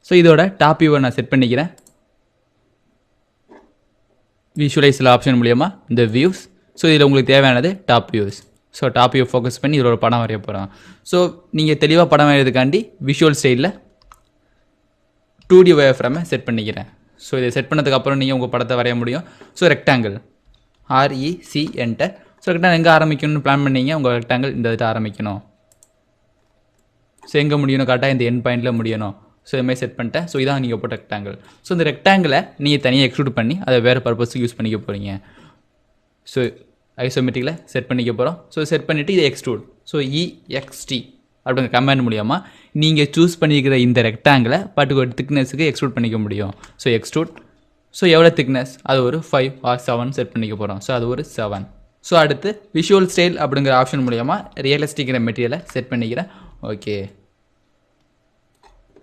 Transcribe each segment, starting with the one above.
So இதோட top வியூவை நான் செட் பண்ணிக்கிறேன். விஷுவலைஸில் ஆப்ஷன் மூலியமாக இந்த வியூஸ். ஸோ இதில் உங்களுக்கு தேவையானது top views. So top view focus பண்ணி இதில் ஒரு படம் வரைய போகிறோம். ஸோ நீங்கள் தெளிவாக படம் வரைகிறதுக்காண்டி விஷுவல் ஸ்டைலில் 2D வேவ் ஃப்ரேமை செட் பண்ணிக்கிறேன். ஸோ இதை செட் பண்ணதுக்கப்புறம் நீங்கள் உங்கள் படத்தை வரைய முடியும். So rectangle REC enter. So rectangle எங்கே ஆரம்பிக்கணும்னு பிளான் பண்ணிங்க, உங்கள் ரெக்டாங்கிள் இந்த இதை ஆரம்பிக்கணும். ஸோ எங்கே முடியணும், கரெக்டாக இந்த என் பாயிண்டில் முடியணும். ஸோ இதுமாதிரி செட் பண்ணிட்டேன். ஸோ இதான் நீங்கள் போட்ட ரெக்டாங்கிள். ஸோ இந்த ரெக்டாங்கிளை நீங்கள் தனியாக எக்ஸ்ட்ரூட் பண்ணி அதை வேறு பர்பஸுக்கு யூஸ் பண்ணிக்க போகிறீங்க. ஸோ ஐசோமெட்ரிக்கில் செட் பண்ணிக்க போகிறோம். ஸோ செட் பண்ணிவிட்டு இதை எக்ஸ்ட்ரூட். ஸோ EXT அப்படிங்கிற கமாண்ட் மூலியமாக நீங்கள் சூஸ் பண்ணிக்கிற இந்த ரெக்டாங்கிளை பர்டிகுலர் திக்னஸுக்கு எக்ஸ்ட்ரூட் பண்ணிக்க முடியும். So extrude. ஸோ எவ்வளோ திக்னஸ், அது ஒரு 5 or 7 செட் பண்ணிக்க போகிறோம். ஸோ அது ஒரு 7. ஸோ அடுத்து விஷுவல் ஸ்டைல் அப்படிங்கிற ஆப்ஷன் மூலியமாக ரியலிஸ்டிக்கிற மெட்டீரியலை செட் பண்ணிக்கிறேன். ஓகே.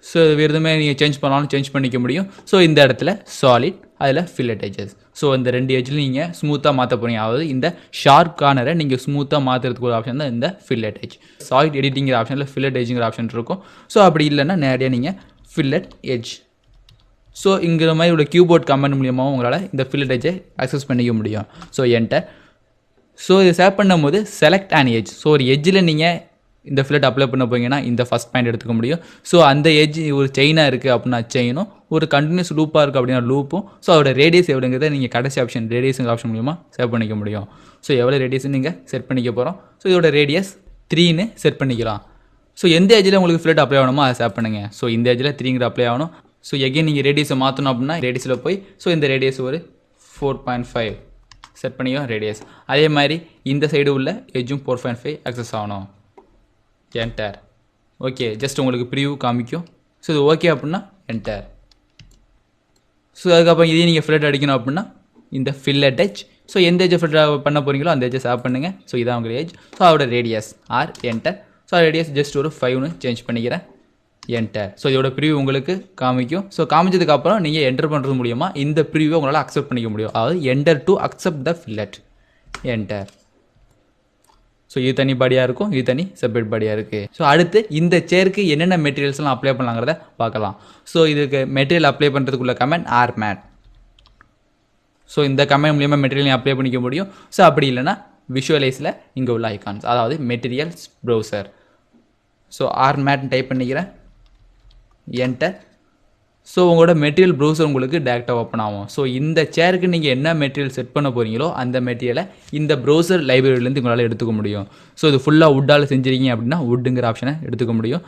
ஸோ வேறு எதுவுமே நீங்கள் சேஞ்ச் பண்ணாலும் சேஞ்ச் பண்ணிக்க முடியும். ஸோ இந்த இடத்துல சாலிட், அதில் ஃபில்லட் எட்ஜஸ். ஸோ இந்த 2 எட்ஜில் நீங்கள் ஸ்மூத்தாக மாற்ற போகிறீங்க. அதாவது இந்த ஷார்ப் கார்னரை நீங்கள் ஸ்மூத்தாக மாற்றுறதுக்கு ஒரு ஆப்ஷன் தான் இந்த ஃபில்லட் எட்ஜ். சாலிட் எடிட்டிங்கிற ஆப்ஷனில் ஃபில்லட் எட்ஜுங்கிற ஆப்ஷன் இருக்கும். ஸோ அப்படி இல்லைன்னா நேரடியாக நீங்கள் ஃபில்லட் எட்ஜ். ஸோ இங்கிற மாதிரி உள்ள கீபோர்ட் கமெண்ட் மூலியமாகவும் உங்களால் இந்த ஃபில்லட் எட்ஜை அக்சஸ் பண்ணிக்க முடியும். So enter. ஸோ இதை சேவ் பண்ணும் போது செலக்ட் அண்ட் எட்ஜ். ஸோ ஒரு எட்ஜில் நீங்கள் இந்த ஃபில்லட் அப்ளை பண்ண போங்கன்னா இந்த ஃபஸ்ட் பாயிண்ட் எடுத்துக்க முடியும். ஸோ அந்த எட்ஜ் ஒரு செயினாக இருக்குது அப்படின்னா செயினும், ஒரு கண்டினியூஸ் லூப்பாக இருக்குது அப்படின்னா லூப்பும். ஸோ அதோட ரேடியஸ் எவ்வளோங்கிறத நீங்கள் கடைசி ஆப்ஷன் ரேடியஸுங்கிற ஆப்ஷன் மூலியமாக சேவ் பண்ணிக்க முடியும். ஸோ எவ்வளோ ரேடியஸ்ன்னு நீங்கள் செட் பண்ணிக்க போகிறோம். ஸோ இதோட ரேடியஸ் 3ன்னு செட் பண்ணிக்கலாம். ஸோ எந்த எட்ஜில் உங்களுக்கு ஃபில்லட் அப்ளை ஆகணுமோ அதை சேவ் பண்ணுங்கள். ஸோ இந்த எட்ஜில் 3ங்கிற அப்ளை ஆகணும். ஸோ எகைன் நீங்கள் ரேடியஸை மாற்றணும் அப்படின்னா ரேடியஸில் போய் ஸோ இந்த ரேடியஸ் ஒரு 4.5 செட் பண்ணிக்கலாம் ரேடியஸ். அதே மாதிரி இந்த சைடு உள்ள எட்ஜும் 4.5 அக்சஸ் ஆகணும். என்டர். ஓகே, ஜஸ்ட் உங்களுக்கு ப்ரிவ்யூ காமிக்கும். ஸோ இது ஓகே அப்படின்னா என்டர். ஸோ அதுக்கப்புறம் இதையும் நீங்கள் ஃபில்லட் அடிக்கணும் அப்படின்னா இந்த ஃபில்லட் எட்ஜ். ஸோ எந்த எட்ஜை ஃபில்லட் பண்ண போகிறீங்களோ அந்த எட்ஜை சேவ் பண்ணுங்கள். ஸோ இதான் உங்கள் எட்ஜ். ஸோ அதோட radius R enter. So radius just ஒரு 5ன்னு சேஞ்ச் பண்ணிக்கிறேன். என்டர். ஸோ இதோட ப்ரிவ்யூ உங்களுக்கு காமிக்கும். ஸோ காமிச்சதுக்கப்புறம் நீங்கள் என்டர் பண்ணுறது மூலியமாக இந்த ப்ரிவ்யூவை உங்களால் அக்செப்ட் பண்ணிக்க முடியும். அதாவது enter to accept the fillet. Enter. So இது தனி பாடியாக இருக்கும், இது தனி செப்பரேட் பாடியாக இருக்குது. ஸோ அடுத்து இந்த சேருக்கு என்னென்ன மெட்டீரியல்ஸ்லாம் அப்ளை பண்ணலாங்கிறத பார்க்கலாம். ஸோ இதுக்கு மெட்டீரியல் அப்ளை பண்ணுறதுக்குள்ள கமெண்ட் ஆர் மேட். ஸோ இந்த கமெண்ட் மூலியமாக மெட்டீரியல் அப்ளை பண்ணிக்க முடியும். ஸோ அப்படி இல்லைனா விஷுவலைஸில் இங்கே உள்ள ஐகான்ஸ், அதாவது materials browser. So R mat type பண்ணிக்கிறேன். என்டர். ஸோ உங்களோட மெட்டீரியல் ப்ரௌசர் உங்களுக்கு டேரெக்டாக ஓப்பன் ஆகும். ஸோ இந்த சேருக்கு நீங்கள் என்ன மெட்டீரியல் செட் பண்ண போகிறீங்களோ அந்த மெட்டீரியலை இந்த ப்ரௌசர் லைப்ரரியிலேருந்து உங்களால் எடுத்துக்க முடியும். ஸோ இது ஃபுல்லாக வுட்டால் செஞ்சுருக்கீங்க அப்படின்னா வுட்டுங்கிற ஆப்ஷனை எடுத்துக்க முடியும்.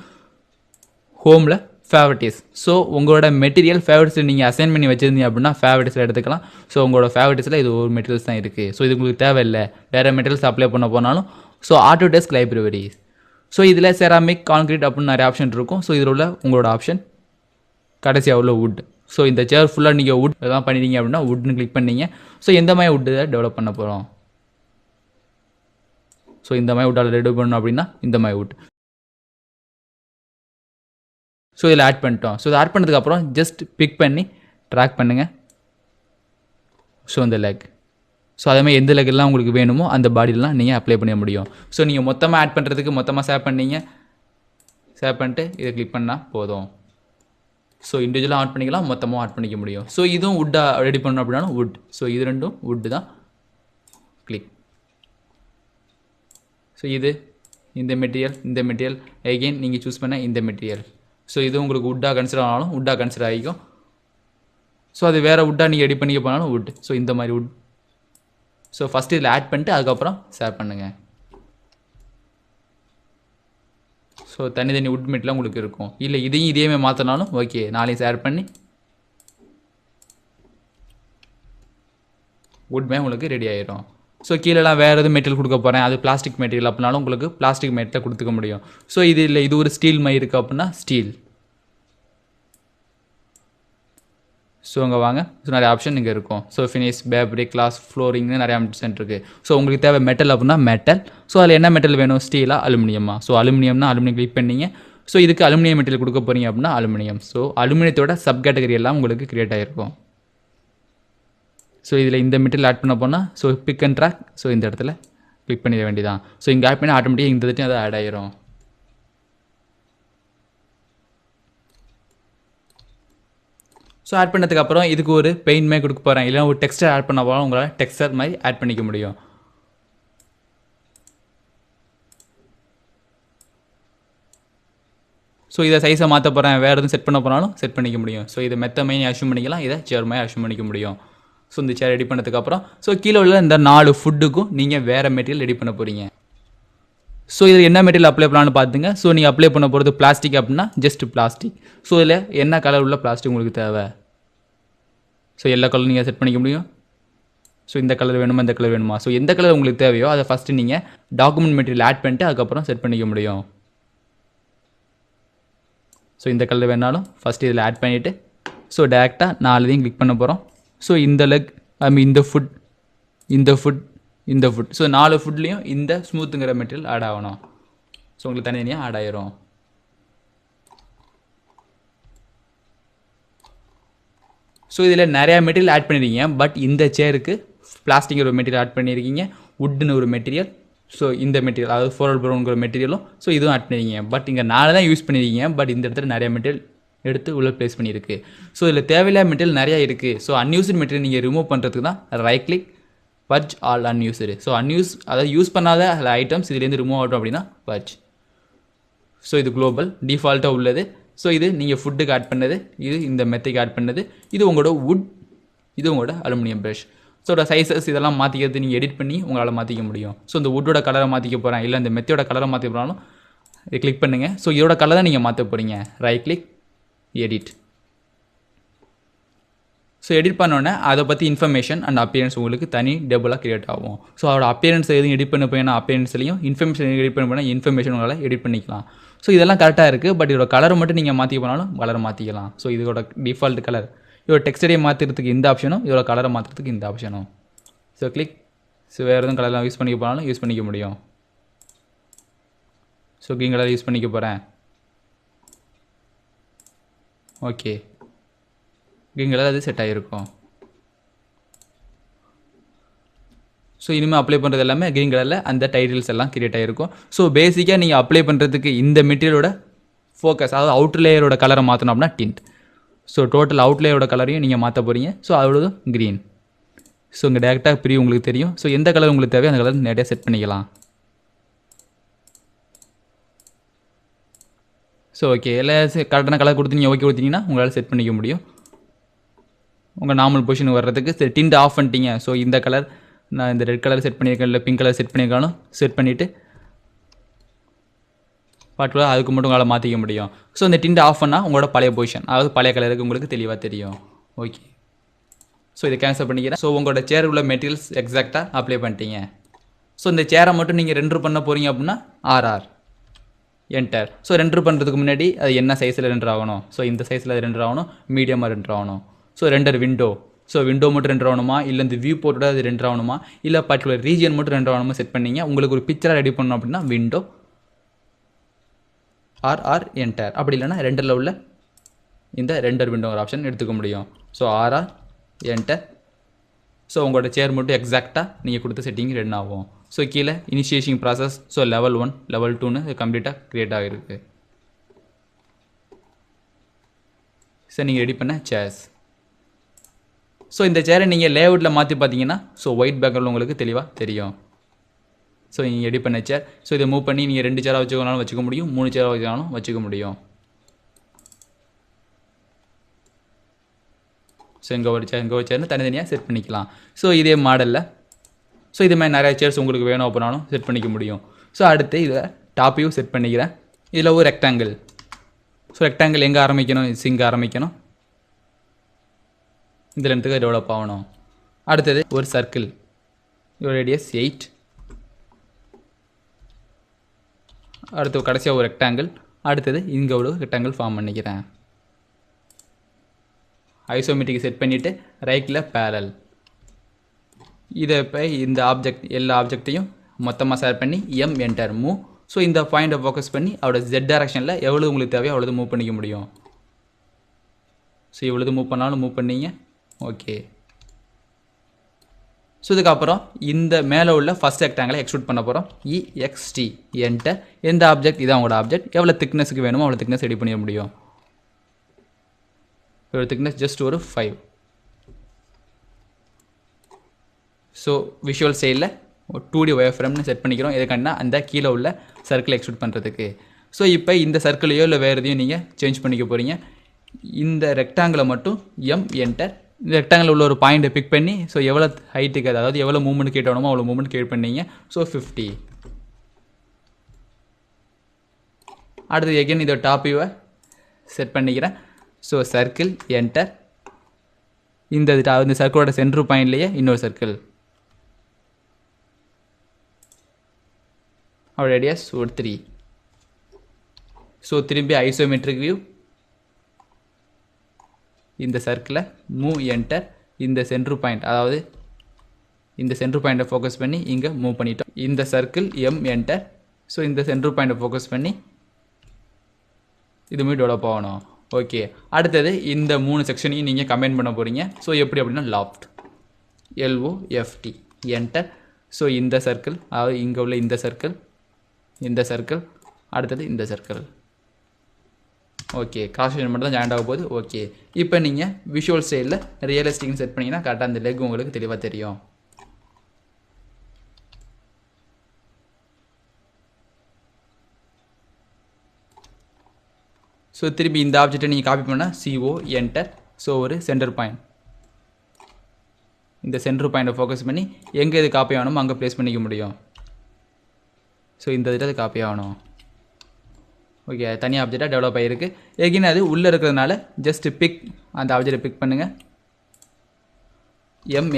ஹோமில் ஃபேவரட்டிஸ். ஸோ உங்களோட மெட்டீரியல் ஃபேவரட்ஸில் நீங்கள் அசைன் பண்ணி வச்சுருந்தீங்க அப்படின்னா ஃபேவரட்டிஸில் எடுத்துக்கலாம். ஸோ உங்களோட ஃபேவரட்டிஸில் இது ஒரு மெட்டீரியல்ஸ் தான் இருக்குது. ஸோ இது உங்களுக்கு தேவையில்லை, வேறு மெட்டீரியல்ஸ் அப்ளை பண்ண போனாலும். So Autodesk library. ஸோ இதில் செராமிக், கான்க்ரீட் அப்படின்னு நிறைய ஆப்ஷன் இருக்கும். ஸோ இதில் உள்ள உங்களோட ஆப்ஷன் கடைசியாக உள்ள வுட். ஸோ இந்த சேர் ஃபுல்லாக நீங்கள் வுட் எதாவது பண்ணிட்டீங்க அப்படின்னா வுட்னு கிளிக் பண்ணிங்க. ஸோ எந்த மாதிரி வுட்டு டெவலப் பண்ண போகிறோம். ஸோ இந்த மாதிரி வுட்டால் ரெடி பண்ணணும் அப்படின்னா இந்த மாதிரி வுட். ஸோ இதில் ஆட் பண்ணிட்டோம். ஸோ இதை ஆட் பண்ணதுக்கப்புறம் ஜஸ்ட் பிக் பண்ணி ட்ராக் பண்ணுங்கள். ஸோ இந்த லெக். ஸோ அதேமாதிரி எந்த லெக்கெல்லாம் உங்களுக்கு வேணுமோ அந்த பாடியிலலாம் நீங்கள் அப்ளை பண்ண முடியும். ஸோ நீங்கள் மொத்தமாக ஆட் பண்ணுறதுக்கு மொத்தமாக சேவ் பண்ணீங்க. சேவ் பண்ணிட்டு இதை கிளிக் பண்ணால் போதும். ஸோ இண்டிவிஜுவலாக ஆட் பண்ணிக்கலாம், மொத்தமாக ஆட் பண்ணிக்க முடியும். ஸோ இதுவும் வுட்டாக ரெடி பண்ணணும் அப்படின்னாலும் வுட். ஸோ இது ரெண்டும் வுட்டு தான். கிளிக். ஸோ இது இந்த மெட்டீரியல் எகெயின் நீங்கள் சூஸ் பண்ண இந்த மெட்டீரியல். ஸோ இது உங்களுக்கு வுட்டாக கன்சிடர் ஆனாலும் வுட்டாக கன்சிடர் ஆகிக்கும். ஸோ அது வேறு வுட்டாக நீங்கள் ரெடி பண்ணிக்க போனாலும் வுட். ஸோ இந்த மாதிரி வுட். ஸோ ஃபஸ்ட்டு இதில் ஆட் பண்ணிட்டு அதுக்கப்புறம் சேவ் பண்ணுங்கள். ஸோ தனி வுட் மெட்டெலாம் உங்களுக்கு இருக்கும். இல்லை இதையும் இதேமே மாற்றினாலும் ஓகே. நாளையும் ஷேர் பண்ணி வுட் மே உங்களுக்கு ரெடி ஆகிடும். ஸோ கீழெல்லாம் வேறு எதுவும் மெட்டீரியல் கொடுக்க போகிறேன், அது பிளாஸ்டிக் மெட்டீரியல் அப்படின்னாலும் உங்களுக்கு பிளாஸ்டிக் மெட்டீரியல் கொடுத்துக்க முடியும். ஸோ இது இல்லை, இது ஒரு ஸ்டீல் மாதிரி இருக்குது அப்படின்னா ஸ்டீல். ஸோ அங்கே வாங்க. ஸோ நிறைய ஆப்ஷன் இங்கே இருக்கும். ஸோ ஃபினிஷ், ஃபேப்ரிக், கிளாஸ், ஃப்ளோரிங்னு நிறைய ஆப்ஷன் இருக்குது. ஸோ உங்களுக்கு தேவை மெட்டல் அப்படின்னா மெட்டல். ஸோ அதில் என்ன மெட்டல் வேணும், ஸ்டீலா அலுமினியமா. ஸோ அலுமினியம்னா அலுமினியம் கிளிக் பண்ணிங்க. ஸோ இதுக்கு அலுமினியம் மெட்டீரியல் கொடுக்க போகிறீங்க அப்படின்னா அலுமினியம். ஸோ அலுமினியத்தோட சப் கேட்டகரி எல்லாம் உங்களுக்கு கிரியேட் ஆகிருக்கும். ஸோ இதில் இந்த மெட்டீரியல் ஆட் பண்ண போனால் so pick and drag. So இந்த இடத்துல கிளிக் பண்ணிட வேண்டியதான். ஸோ இங்கே ஆட் பண்ணி ஆட்டோமேட்டிக்காக இந்த இடத்தையும் அதை ஆட் ஆகிரும். ஸோ ஆட் பண்ணதுக்கப்புறம் இதுக்கு ஒரு பெயிண்ட் மாதிரி கொடுக்க போகிறேன், இல்லைனா ஒரு டெக்ஸ்டர் ஆட் பண்ண போகிறோம். உங்களால் டெக்ஸ்டர் மாதிரி ஆட் பண்ணிக்க முடியும். ஸோ இதை சைஸை மாற்ற போகிறேன், வேறு எதுவும் செட் பண்ண போனாலும் செட் பண்ணிக்க முடியும். ஸோ இதை மெத்த மைனி அஷ்யூம் பண்ணிக்கலாம், இதை சேர் மாதிரி அஷ்யூம் பண்ணிக்க முடியும். ஸோ இந்த சேர் ரெடி பண்ணதுக்கப்புறம் ஸோ கீழே உள்ள இந்த 4 ஃபுட்டுக்கும் நீங்கள் வேறு மெட்டீரியல் ரெடி பண்ண போகிறீங்க. ஸோ இதில் என்ன மெட்டீரியல் அப்ளை பண்ணலான்னு பார்த்துங்க. ஸோ நீங்கள் அப்ளை பண்ண போகிறது பிளாஸ்டிக் அப்படின்னா ஜஸ்ட் பிளாஸ்டிக். ஸோ இதில் என்ன கலர் உள்ள பிளாஸ்டிக் உங்களுக்கு தேவை, ஸோ எல்லா கலரும் நீங்கள் செட் பண்ணிக்க முடியும். ஸோ இந்த கலர் வேணுமா இந்த கலர் வேணுமா, ஸோ எந்த கலர் உங்களுக்கு தேவையோ அதை ஃபஸ்ட்டு நீங்கள் டாக்குமெண்ட் மெட்டீரியல் ஆட் பண்ணிட்டு அதுக்கப்புறம் செட் பண்ணிக்க முடியும். ஸோ இந்த கலர் வேணாலும் ஃபஸ்ட்டு இதில் ஆட் பண்ணிவிட்டு ஸோ டேரெக்டாக 4 இதையும் கிளிக் பண்ண போகிறோம். ஸோ இந்த லெக் இந்த ஃபுட் இந்த ஃபுட் இந்த ஃபுட், ஸோ 4 ஃபுட்லேயும் இந்த ஸ்மூத்துங்கிற மெட்டீரியல் ஆட் ஆகணும். ஸோ உங்களுக்கு தனித்தனியாக ஆட் ஆயிரும். ஸோ இதில் நிறையா மெட்டீரியல் ஆட் பண்ணியிருக்கீங்க, பட் இந்த சேருக்கு பிளாஸ்டிக் ஒரு மெட்டீரியல் ஆட் பண்ணியிருக்கீங்க, வுட்னு ஒரு மெட்டீரியல், ஸோ இந்த மெட்டீரியல் அதாவது ஃபோரல் ப்ரௌனுங்கிற மெட்டீரியலும் ஸோ இதுவும் ஆட் பண்ணியிருக்கீங்க. பட் இங்கே 4 தான் யூஸ் பண்ணியிருக்கீங்க, பட் இந்த இடத்துல நிறையா மெட்டீரியல் எடுத்து உள்ளே ப்ளேஸ் பண்ணியிருக்கு. ஸோ இதில் தேவையில்லாத மெட்டீரியல் நிறையா இருக்குது. ஸோ அன்யூஸ்டு மெட்டீரியல் நீங்கள் ரிமூவ் பண்ணுறதுக்கு தான் right click purge all unused. So அதாவது யூஸ் பண்ணாத ஐட்டம்ஸ் இதுலேருந்து ரிமூவ் ஆகட்டும் அப்படின்னா பர்ஜ். ஸோ இது குளோபல் டிஃபால்ட்டாக உள்ளது. ஸோ இது நீங்கள் ஃபுட்டுக்கு ஆட் பண்ணது, இது இந்த மெத்தைக்கு ஆட் பண்ணது, இது உங்களோட வுட், இது உங்களோட அலுமினியம் ப்ரஷ். ஸோ சைஸஸ் இதெல்லாம் மாற்றிக்கிறது நீங்கள் எடிட் பண்ணி உங்களால் மாற்றிக்க முடியும். ஸோ இந்த வுட்டோட கலரை மாற்றிக்க போகிறேன், இல்லை இந்த மெத்தையோட கலரை மாற்றிக்க போகிறாலும் இதை கிளிக் பண்ணுங்கள். ஸோ இதோட கலரை தான் நீங்கள் மாற்ற போகிறீங்க, right click edit. So edit பண்ணோன்னே அதை பற்றி இன்ஃபர்மேஷன் அண்ட் அப்பியரன்ஸ் உங்களுக்கு தனி டேபிளாக கிரியேட் ஆகும். ஸோ அதோட அப்பியரன்ஸ் எதுவும் எடிட் பண்ண போயின்னா அப்பியரன்ஸ்லையும், இன்ஃபர்மேஷன் எடிட் பண்ண போனால் இன்ஃபர்மேஷன் உங்களால் எடிட் பண்ணிக்கலாம். ஸோ இதெல்லாம் கரெக்டாக இருக்குது, பட் இதோட கலரை மட்டும் நீங்கள் மாற்றி போனாலும் கலரை மாற்றிக்கலாம். ஸோ இதோட டிஃபால்ட் கலர், இதோட டெக்ஸ்டரை மாற்றுறதுக்கு இந்த ஆப்ஷனும், இதோட கலரை மாற்றுறதுக்கு இந்த ஆப்ஷனும். So click. ஸோ வேறு எதுவும் கலர்லாம் யூஸ் பண்ணிக்க போனாலும் யூஸ் பண்ணிக்க முடியும். ஸோ க்ரீன் கலர் யூஸ் பண்ணிக்க போகிறேன். ஓகே, க்ரீன் கலர் அது செட் ஆகிருக்கும். ஸோ இனிமேல் அப்ளை பண்ணுறது எல்லாமே க்ரீன் கலரில் அந்த டைட்டில்ஸ் எல்லாம் கிரியேட் ஆகிருக்கும். ஸோ பேசிக்காக நீங்கள் அப்ளை பண்ணுறதுக்கு இந்த மெட்டீரியலோட ஃபோக்கஸ், அதாவது அவுட் லேயரோட கலரை மாற்றணும் அப்படின்னா டிண்ட். ஸோ டோட்டல் அவுட் லேயரோட கலரையும் நீங்கள் மாற்ற போகிறீங்க. ஸோ அதோட க்ரீன். ஸோ இங்கே டேரெக்டாக பிரி உங்களுக்கு தெரியும். ஸோ எந்த கலர் உங்களுக்கு தேவையோ அந்த கலர் நிறையா செட் பண்ணிக்கலாம். ஸோ ஓகே, எல்லாம் கரெக்டான கலர் கொடுத்து நீங்கள் ஓகே கொடுத்தீங்கன்னா உங்களால் செட் பண்ணிக்க முடியும். உங்கள் நார்மல் பொசிஷன் வர்றதுக்கு சரி டிண்ட் ஆஃப் பண்ணிட்டீங்க. ஸோ இந்த கலர் நான் இந்த ரெட் கலர் செட் பண்ணியிருக்கேன், இல்லை பிங்க் கலர் செட் பண்ணியிருக்காலும் செட் பண்ணிவிட்டு பார்த்துக்கலாம், அதுக்கு மட்டும் உங்களால் மாற்றிக்க முடியும். ஸோ இந்த டிண்ட் ஆஃப் பண்ணால் உங்களோட பழைய பொசிஷன், அதாவது பழைய கலருக்கு உங்களுக்கு தெளிவாக தெரியும். ஓகே, ஸோ இதை கேன்சல் பண்ணிக்கிறேன். ஸோ உங்களோட சேர் உள்ள மெட்டீரியல்ஸ் எக்ஸாக்டாக அப்ளை பண்ணிட்டீங்க. ஸோ இந்த சேரை மட்டும் நீங்கள் ரெண்டர் பண்ண போகிறீங்க அப்படின்னா ஆர்ஆர் என்டர். ஸோ ரெண்டர் பண்ணுறதுக்கு முன்னாடி அது என்ன சைஸில் ரெண்டர் ஆகணும், ஸோ இந்த சைஸில் அது ரெண்டர் ஆகணும், மீடியமாக ரெண்டர் ஆகணும். So render window, so window மட்டும் ரெண்டர் ஆகணுமா, இல்லை இந்த வியூ போர்ட்டோட அது ரெண்டர் ஆகணுமா, இல்லை பர்டிகுலர் ரீஜியன் மட்டும் ரெண்டர் ஆகணுமா செட் பண்ணிங்க. உங்களுக்கு ஒரு பிக்சராக ரெடி பண்ணணும் அப்படின்னா விண்டோ ஆர்ஆர் என்டர், அப்படி இல்லைனா ரெண்டரில் உள்ள இந்த ரெண்டர் விண்டோங்கிற ஆப்ஷன் எடுத்துக்க முடியும். So RR enter. ஸோ உங்களோட சேர் மட்டும் எக்ஸாக்டாக நீங்கள் கொடுத்த செட்டிங் ரெடி ஆகும். ஸோ கீழே initiation process, so level 1 level 2ன்னு கம்ப்ளீட்டாக க்ரியேட் ஆகிருக்கு. ஸோ நீங்கள் ரெடி பண்ண சேர்ஸ். ஸோ இந்த சேரை நீங்கள் லேஅவுட்டில் மாற்றி பார்த்தீங்கன்னா ஸோ ஒயிட் பேக்ரவுண்ட் உங்களுக்கு தெளிவாக தெரியும். ஸோ நீங்கள் ரெடி பண்ண சேர். ஸோ இதை மூவ் பண்ணி நீங்கள் 2 சேராக வச்சுக்கனாலும் வச்சுக்க முடியும், 3 சேராக வச்சுக்கனாலும் வச்சுக்க முடியும். ஸோ இங்கே ஒரு சேர்னு தனித்தனியாக செட் பண்ணிக்கலாம். ஸோ இதே மாடலில் ஸோ இது மாதிரி நிறையா சேர்ஸ் உங்களுக்கு வேணும் அப்படின்னாலும் செட் பண்ணிக்க முடியும். ஸோ அடுத்து இதில் டாப்பையும் செட் பண்ணிக்கிறேன். இதில் ஒரு ரெக்டாங்கிள். ஸோ ரெக்டாங்கிள் எங்கே ஆரம்பிக்கணும், இங்கே ஆரம்பிக்கணும், இந்த லென்த்துக்கு டெவலப் ஆகணும். அடுத்தது ஒரு சர்க்கிள், இதோட ரேடியஸ் 8. அடுத்து கடைசியாக ஒரு ரெக்டாங்கிள். அடுத்தது இங்கே ஒரு ரெக்டாங்கிள் ஃபார்ம் பண்ணிக்கிறேன். ஐசோமெட்ரிக் செட் பண்ணிவிட்டு ரைட்டில் பேரல். இதை இப்போ இந்த ஆப்ஜெக்ட் எல்லா ஆப்ஜெக்டையும் மொத்தமாக ஷேர் பண்ணி எம் என்டர் மூவ். ஸோ இந்த பாயிண்ட்டை ஃபோக்கஸ் பண்ணி அவரோட ஜெட் டைரக்ஷனில் எவ்வளோ உங்களுக்கு தேவையோ அவ்வளோது மூவ் பண்ணிக்க முடியும். ஸோ எவ்வளோது மூவ் பண்ணாலும் மூவ் பண்ணிங்க. ஓகே, ஸோ இதுக்கப்புறம் இந்த மேலே உள்ள ஃபஸ்ட் ரெக்டாங்கிளை எக்ஸ்ட்ரூட் பண்ண போகிறோம். இஎக்ஸ்டி என்டர். எந்த ஆப்ஜெக்ட், இதான் உங்களோட ஆப்ஜெக்ட், எவ்வளோ திக்னஸுக்கு வேணுமோ அவ்வளோ திக்னஸ் ரெடி பண்ணிட முடியும். இதோட திக்னஸ் ஜஸ்ட் ஒரு 5. ஸோ விஷுவல் சைடில் 2D ஒயர் ஃப்ரேம்னு செட் பண்ணிக்கிறோம். எதுக்காண்டினா அந்த கீழே உள்ள சர்க்கிளை எக்ஸ்ட்ரூட் பண்ணுறதுக்கு. ஸோ இப்போ இந்த சர்க்கிளையோ இல்லை வேறு எதையும் நீங்கள் சேஞ்ச் பண்ணிக்க போகிறீங்க. இந்த ரெக்டாங்கிளை மட்டும் என்டர். இந்த ரெக்டாங்கிள் உள்ள ஒரு பாயிண்ட்டை பிக் பண்ணி ஸோ எவ்வளோ ஹைட்டுக்கு அதாவது எவ்வளோ மூவ்மெண்ட் கிரியேட் ஆகணுமோ அவ்வளோ மூவ்மெண்ட் கிரியேட் பண்ணீங்க. ஸோ 50. அடுத்து எகைன் இதோட டாப் வியூவை செட் பண்ணிக்கிறேன். So circle enter. இந்த சர்க்கிளோட சென்ட்ரு பாயிண்ட்லேயே இன்னொரு circle. our radius would 3. So திரும்பி ஐசோமெட்ரிக் வியூ. இந்த சர்க்கிளை மூவ் என்டர். இந்த சென்ட்ரு பாயிண்ட் அதாவது இந்த சென்ட்ரு பாயிண்ட்டை ஃபோக்கஸ் பண்ணி இங்கே மூவ் பண்ணிட்டோம். இந்த சர்க்கிள் என்டர். ஸோ இந்த சென்ட்ரு பாயிண்ட்டை ஃபோக்கஸ் பண்ணி இது மாதிரி டெவலப் ஆகணும். ஓகே, அடுத்தது இந்த 3 செக்ஷனையும் நீங்கள் கம்பைன் பண்ண போகிறீங்க. ஸோ எப்படி அப்படின்னா லாஃப்ட் LOFT என்டர். ஸோ இந்த சர்க்கிள் அதாவது இங்கே உள்ள இந்த சர்க்கிள் அடுத்தது இந்த சர்க்கிள். ஓகே, கிராஸ் செக்ஷன் மட்டும் தான் ஜாயிண்ட் ஆக போகுது. ஓகே, இப்போ நீங்கள் விஷுவல் ஸ்டைலில் ரியலிஸ்டிக்னு செட் பண்ணிங்கன்னா கரெக்டாக அந்த லெக் உங்களுக்கு தெளிவாக தெரியும். ஸோ திரும்பி இந்த ஆப்ஜெக்டை நீங்கள் காப்பி பண்ணால் CO என்டர். ஸோ ஒரு சென்டர் பாயிண்ட். இந்த சென்டர் பாயிண்ட்டை ஃபோக்கஸ் பண்ணி எங்கே இது காப்பி ஆகணுமோ அங்கே ப்ளேஸ் பண்ணிக்க முடியும். ஸோ இந்த இதில் அது காப்பி ஆகணும். ஓகே, தனி ஆப்ஜெக்டாக டெவலப் ஆகிருக்கு. எகின் அது உள்ளே இருக்கிறதுனால ஜஸ்ட் பிக் அந்த ஆப்ஜெக்டை பிக் பண்ணுங்கள்.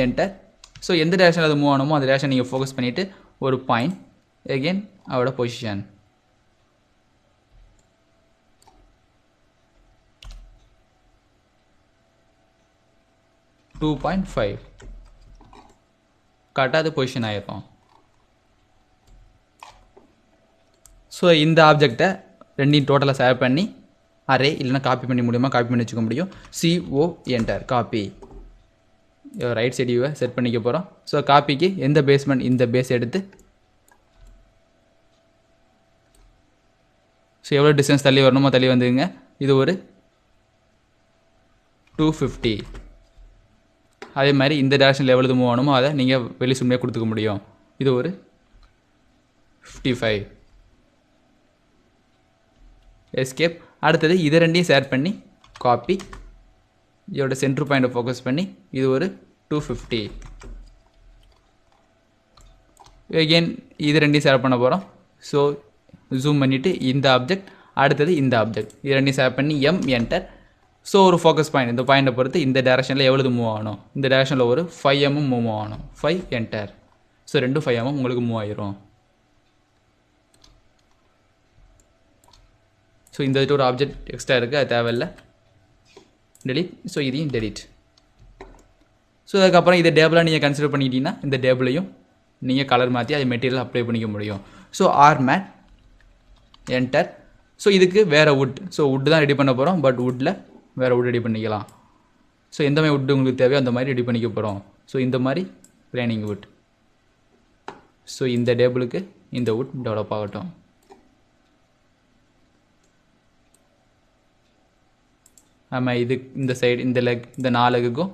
என்டர். ஸோ எந்த டேரக்ஷனில் அது மூவ் ஆகணுமோ அந்த டேரக்ஷன் நீங்கள் ஃபோக்கஸ் பண்ணிவிட்டு ஒரு பாயிண்ட் எகெயின் அவரோட பொசிஷன். .5 கரெக்டாக அது பொசிஷன் ஆகிருக்கும். ஸோ இந்த ஆப்ஜெக்டை ரெண்டையும் டோட்டலாக சேவ் பண்ணி அரே இல்லைனா காப்பி பண்ணி முடியுமா காப்பி பண்ணி வச்சுக்க முடியும். CO enter copy. Right side வியூவை செட் பண்ணிக்க போகிறோம். ஸோ காப்பிக்கு எந்த பேஸ்மெண்ட் இந்த பேஸ் எடுத்து ஸோ எவ்வளோ டிஸ்டன்ஸ் தள்ளி வரணுமோ தள்ளி வந்துங்க. இது ஒரு 250. அதே மாதிரி இந்த டேரக்ஷனில் எவ்வளோ மூவ் ஆகணுமோ அதை நீங்கள் வெளி சும்மையாக கொடுத்துக்க முடியும். இது ஒரு 55. எஸ்கேப். அடுத்தது இதை ரெண்டையும் ஷேர் பண்ணி காப்பி. இதோட சென்ட்ரு பாயிண்ட்டை ஃபோக்கஸ் பண்ணி இது ஒரு 250. எகெயின் இது ரெண்டையும் ஷேர் பண்ண போகிறோம். ஸோ ஜூம் பண்ணிவிட்டு இந்த ஆப்ஜெக்ட் அடுத்தது இந்த ஆப்ஜெக்ட் இது ரெண்டையும் ஷேர் பண்ணி என்டர். ஸோ ஒரு ஃபோக்கஸ் பாயிண்ட் இந்த பாயிண்ட்டை பொறுத்து இந்த டேரக்ஷனில் எவ்வளவு மூவ் ஆகணும். இந்த டேரக்ஷனில் ஒரு 5 mm மூவ் ஆகணும். 5 என்டர். ஸோ 5 mm உங்களுக்கு மூவ் ஆயிரும். ஸோ இந்த ஒரு ஆப்ஜெக்ட் எக்ஸ்ட்ரா இருக்குது, அது தேவையில்லை, டெலிட். ஸோ இதையும் டெலிட். ஸோ அதுக்கப்புறம் இதை டேபிளாக நீங்கள் கன்சிடர் பண்ணிக்கிட்டீங்கன்னா இந்த டேபிளையும் நீங்கள் கலர் மாற்றி அது மெட்டீரியல் அப்ளை பண்ணிக்க முடியும். So mat enter. ஸோ இதுக்கு வேறு வுட். ஸோ வுட் தான் ரெடி பண்ண போகிறோம். பட் வுட்டில் வேறு வுட் ரெடி பண்ணிக்கலாம். ஸோ எந்த மாதிரி வுட் உங்களுக்கு தேவையோ அந்த மாதிரி ரெடி பண்ணிக்க போகிறோம். ஸோ இந்த மாதிரி பிளானிங் வுட். ஸோ இந்த டேபிளுக்கு இந்த வுட் டெவலப் ஆகட்டும். ஆமாம், இது இந்த சைடு இந்த லெக் இந்த 4 லெக்குக்கும்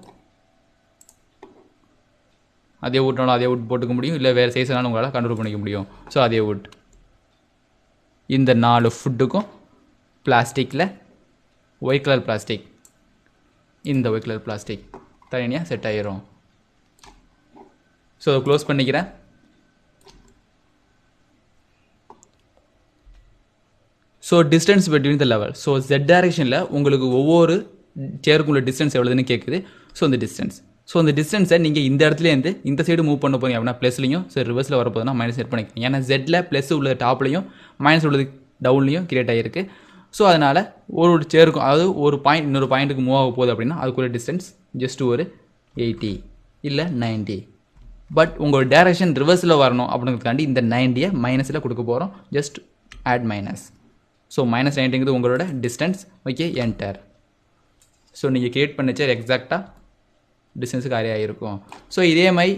அதே வுட்னாலும் அதே வுட் போட்டுக்க முடியும். இல்லை வேறு சைஸ்னாலும் உங்களால் கண்ட்ரோல் பண்ணிக்க முடியும். ஸோ அதே வுட் இந்த 4 ஃபுட்டுக்கும் பிளாஸ்டிக்கில் ஒயிட் கலர் பிளாஸ்டிக் இந்த ஒயிட் கலர் பிளாஸ்டிக் தனியாக செட் ஆகிரும். ஸோ க்ளோஸ் பண்ணிக்கிறேன். So distance between the level. So Z டைரக்ஷனில் உங்களுக்கு ஒவ்வொரு சேருக்குள்ள டிஸ்டன்ஸ் எவ்வளோதுன்னு கேட்குது. ஸோ இந்த டிஸ்டன்ஸ். ஸோ அந்த டிஸ்டன்ஸை நீங்கள் இந்த இடத்துலேருந்து இந்த சைடு மூவ் பண்ண போகிறீங்க அப்படின்னா ப்ளஸ்லையும், ஸோ ரிவர்ஸில் வரப்போதுன்னா மைனஸ் செட் பண்ணிக்கிறீங்க. ஏன்னா Z ப்ளஸ் உள்ளது டாப்லையும் மைனஸ் உள்ளது டவுன்லையும் கிரியேட் ஆகிருக்கு. ஸோ அதனால் ஒரு சேருக்கும் அதாவது ஒரு பாயிண்ட் இன்னொரு பாயிண்ட்டுக்கு மூவ் ஆக போகுது அப்படின்னா அதுக்குள்ள டிஸ்டன்ஸ் ஜஸ்ட் ஒரு 80 இல்லை 90. பட் உங்கள் டேரக்ஷன் ரிவர்ஸில் வரணும் அப்படிங்கிறதுக்காண்டி இந்த 90யை மைனஸில் கொடுக்க போகிறோம். Just add minus. ஸோ -90ங்கிறது உங்களோட டிஸ்டன்ஸ். Okay, enter. ஸோ நீங்கள் கிரியேட் பண்ணிச்சா எக்ஸாக்டாக டிஸ்டன்ஸுக்கு அரே ஆகிருக்கும். ஸோ இதே மாதிரி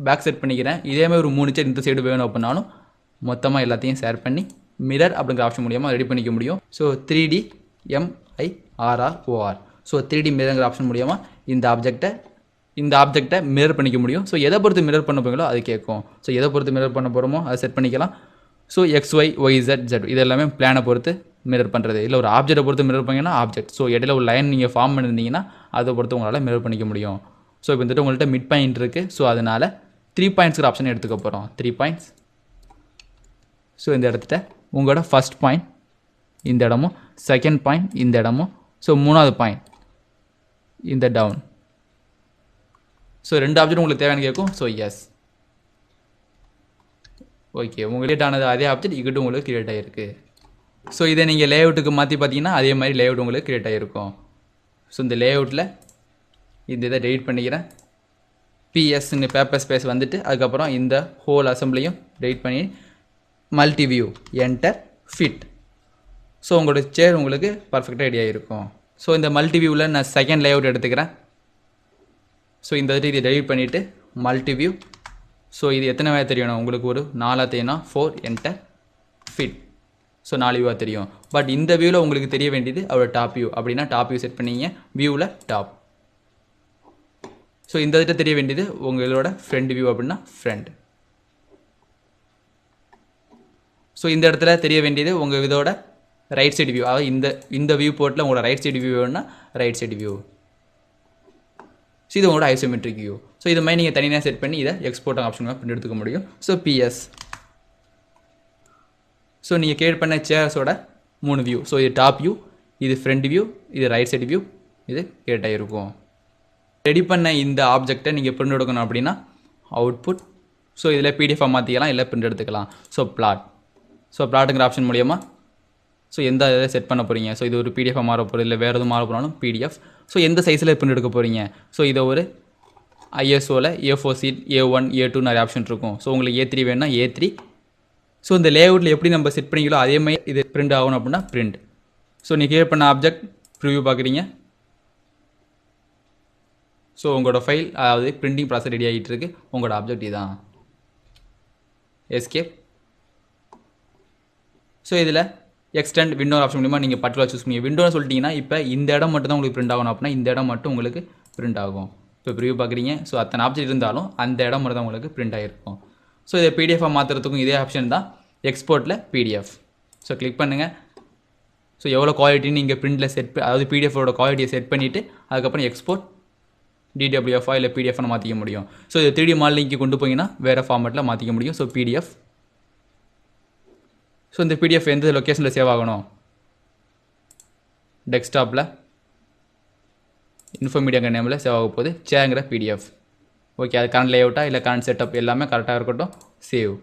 பேக் செட் பண்ணிக்கிறேன். இதே மாதிரி ஒரு 3 சேர் இந்த சைடு வேணும் அப்படின்னாலும் மொத்தமாக எல்லாத்தையும் ஷேர் பண்ணி மிரர் அப்படிங்கிற ஆப்ஷன் மூலியமாக ரெடி பண்ணிக்க முடியும். So 3D MIRROR. So 3D மிரர்ங்கிற ஆப்ஷன் மூலியமாக இந்த ஆப்ஜெக்டை மிரர் பண்ணிக்க முடியும். ஸோ எதை பொறுத்து மிரர் பண்ண போகிறீங்களோ அது கேட்கும். ஸோ எதை பொறுத்து மிரர் பண்ண போகிறோமோ அதை செட் பண்ணிக்கலாம். ஸோ XY YZ Z இது எல்லாமே பிளானை பொறுத்து மிரர் பண்ணுறது. இல்லை ஒரு ஆப்ஜெக்டை பொறுத்து மிரர் பண்ணிங்கன்னா ஆப்ஜெக்ட். ஸோ இடையில ஒரு லைன் நீங்கள் ஃபார்ம் பண்ணியிருந்தீங்கன்னா அதை பொறுத்து உங்களால் மிரர் பண்ணிக்க முடியும். ஸோ இப்போ வந்துட்டு உங்கள்கிட்ட மிட் பாயிண்ட் இருக்குது. ஸோ அதனால் 3 பாயிண்ட்ஸ்கிற ஆப்ஷன் எடுத்துக்க போகிறோம். 3 பாயிண்ட்ஸ். ஸோ இந்த இடத்துல உங்களோட ஃபஸ்ட் பாயிண்ட் இந்த இடமும், செகண்ட் பாயிண்ட் இந்த இடமும், ஸோ 3வது பாயிண்ட் இந்த டவுன். ஸோ 2 ஆப்ஜெக்ட் உங்களுக்கு தேவையான கேட்கும். ஸோ எஸ், ஓகே, உங்களுக்கு கிரியேட் ஆனது அதே ஆப்ஜெக்ட் இங்கிட்ட உங்களுக்கு கிரியேட் ஆகிருக்கு. ஸோ இதை நீங்கள் லேஅவுட்டுக்கு மாற்றி பார்த்தீங்கன்னா அதே மாதிரி லேஅவுட் உங்களுக்கு கிரியேட் ஆகிருக்கும். ஸோ இந்த லேஅவுட்டில் இந்த இதை டெலிட் பண்ணிக்கிறேன். பிஎஸ்ன்னு பேப்பர் ஸ்பேஸ் வந்துட்டு அதுக்கப்புறம் இந்த ஹோல் அசம்பிளியும் டெலிட் பண்ணி multi view enter fit. So உங்களோட சேர் உங்களுக்கு பர்ஃபெக்டாக ரெடி ஆகிருக்கும். ஸோ இந்த மல்டி வியூவில் நான் செகண்ட் லேஅவுட் எடுத்துக்கிறேன். ஸோ இந்த இதை டெலிட் பண்ணிவிட்டு மல்டி வியூ. ஸோ இது எத்தனை வேலை தெரியணும் உங்களுக்கு? ஒரு 4 தெரியும்னா 4 என்டர் ஃபிட். ஸோ 4 வியூவாக தெரியும். பட் இந்த வியூவில் உங்களுக்கு தெரிய வேண்டியது அவரோட டாப் வியூ. அப்படின்னா டாப் வியூ செட் பண்ணிங்க, வியூவில் டாப். ஸோ இந்த இதில் தெரிய வேண்டியது உங்களோட ஃப்ரண்ட் வியூ அப்படின்னா ஃப்ரண்ட். ஸோ இந்த இடத்துல தெரிய வேண்டியது உங்கள் இதோட ரைட் சைடு வியூ. அதாவது இந்த வியூ போர்ட்டில் உங்களோட ரைட் சைடு வியூ வேணும்னா ரைட் சைடு வியூ. ஸோ இது உங்களோட ஐசோமெட்ரிக் வியூ. ஸோ இது மாதிரி நீங்கள் தனியாக செட் பண்ணி இதை எக்ஸ்போர்ட் ஆப்ஷன் பிரிண்ட் எடுத்துக்க முடியும். So PS. ஸோ நீங்கள் கிரியேட் பண்ண சேர்ஸோட 3 வியூ. ஸோ இது டாப் வியூ, இது ஃப்ரண்ட் வியூ, இது ரைட் சைடு வியூ, இது கிரியேட் ஆகிருக்கும். ரெடி பண்ண இந்த ஆப்ஜெக்டை நீங்கள் பிரிண்ட் எடுக்கணும் அப்படின்னா அவுட்புட். ஸோ இதில் பிடிஎஃபாக மாற்றிக்கலாம், இல்லை பிரிண்ட் எடுத்துக்கலாம். So flat. ஸோ பிளாட்டுங்கிற ஆப்ஷன் மூலியமாக ஸோ எந்த இதை செட் பண்ண போகிறீங்க. ஸோ இது ஒரு பிடிஎஃபாக மாற போகிறது, இல்லை வேறு எதுவும் மாற போனாலும் பிடிஎஃப். ஸோ எந்த சைஸில் பிரிண்ட் எடுக்க போகிறீங்க. ஸோ இதை ஒரு ஐஎஸ்ஓவில் A4 சீட், A1 A2 நிறைய ஆப்ஷன் இருக்கும். ஸோ உங்களுக்கு A3 வேணும்னா A3. ஸோ இந்த லேஅவுட்டில் எப்படி நம்ம செட் பண்ணிங்களோ அதே மாதிரி இது பிரிண்ட் ஆகணும் அப்படின்னா பிரிண்ட். ஸோ நீங்கள் கிரியேட் பண்ண ஆப்ஜெக்ட் ப்ரிவ்யூ பார்க்குறீங்க. ஸோ உங்களோட ஃபைல் அதாவது பிரிண்டிங் ப்ராசஸ் ரெடி ஆகிட்டு இருக்கு. உங்களோட ஆப்ஜெக்ட் இதுதான். எஸ்கேப். ஸோ இதில் எக்ஸ்டெண்ட் விண்டோ ஆப்ஷன் மூலிமா நீங்கள் பட்டியலாக சூஸ் பண்ணி விண்டோன்னு சொல்லிட்டீங்கன்னா இப்போ இந்த இடம் மட்டும் தான் உங்களுக்கு பிரிண்ட் ஆகணும் அப்படின்னா இந்த இடம் மட்டும் உங்களுக்கு பிரிண்ட் ஆகும். இப்போ ப்ரிவ்யூ பார்க்குறீங்க. ஸோ அத்தனை ஆப்ஜெக்ட் இருந்தாலும் அந்த இடம் மட்டும் தான் உங்களுக்கு பிரிண்ட் ஆகிருக்கும். ஸோ இதை பிடிஎஃபாக மாற்றுறதுக்கும் இதே ஆப்ஷன் தான், எக்ஸ்போர்ட்டில் பிடிஎஃப். ஸோ கிளிக் பண்ணுங்கள். ஸோ எவ்வளோ குவாலிட்டின்னு நீங்கள் பிரிண்டில் அதாவது பிடிஎஃபோட குவாலிட்டியை செட் பண்ணிவிட்டு அதுக்கப்புறம் எக்ஸ்போர்ட் DWF இல்லை பிடிஎஃப்னு மாற்றிக்க முடியும். ஸோ இது 3D மாடலிங்க்கு கொண்டு போய்ங்கன்னா வேறு ஃபார்மேட்டில் மாற்றிக்க முடியும். So PDF. ஸோ இந்த பிடிஎஃப் எந்த லொக்கேஷனில் சேவ் ஆகணும்? டெஸ்க்டாப்பில் இன்ஃபோமீடியாங்கிற நேமில் சேவ் ஆக போகுது. சேங்கிற பிடிஎஃப். ஓகே, அது கரண்ட் லேஅவுட்டாக இல்லை கரண்ட் செட்டப் எல்லாமே கரெக்டாக இருக்கட்டும். சேவ்.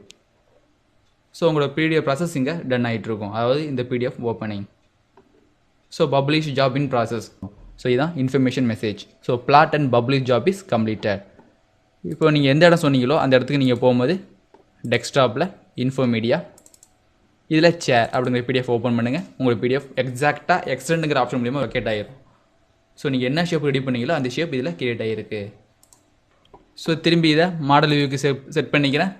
ஸோ உங்களோட பிடிஎஃப் ப்ராசஸ் இங்கே டன் ஆகிட்டுருக்கும். அதாவது இந்த PDF opening. So publish job in process. So இதுதான் information message. So plot and publish job is completed. இப்போ நீங்கள் எந்த இடம் சொன்னீங்களோ அந்த இடத்துக்கு நீங்கள் போகும்போது டெஸ்க்டாப்பில் இன்ஃபோமீடியா இதில் சேர் அப்படிங்கிற பிடிஎஃப் ஓப்பன் பண்ணுங்கள். உங்களுக்கு பிடிஎஃப் எக்ஸாக்டாக எக்ஸ்டெண்டுங்கிற ஆப்ஷன் மூலியமாக லொக்கேட் ஆகிரும். ஸோ நீங்கள் என்ன ஷேப் ரெடி பண்ணீங்களோ அந்த ஷேப் இதில் கிரியேட் ஆகிருக்கு. ஸோ திரும்பி இதை மாடல் வியூக்கு செட் பண்ணிக்கிறேன்.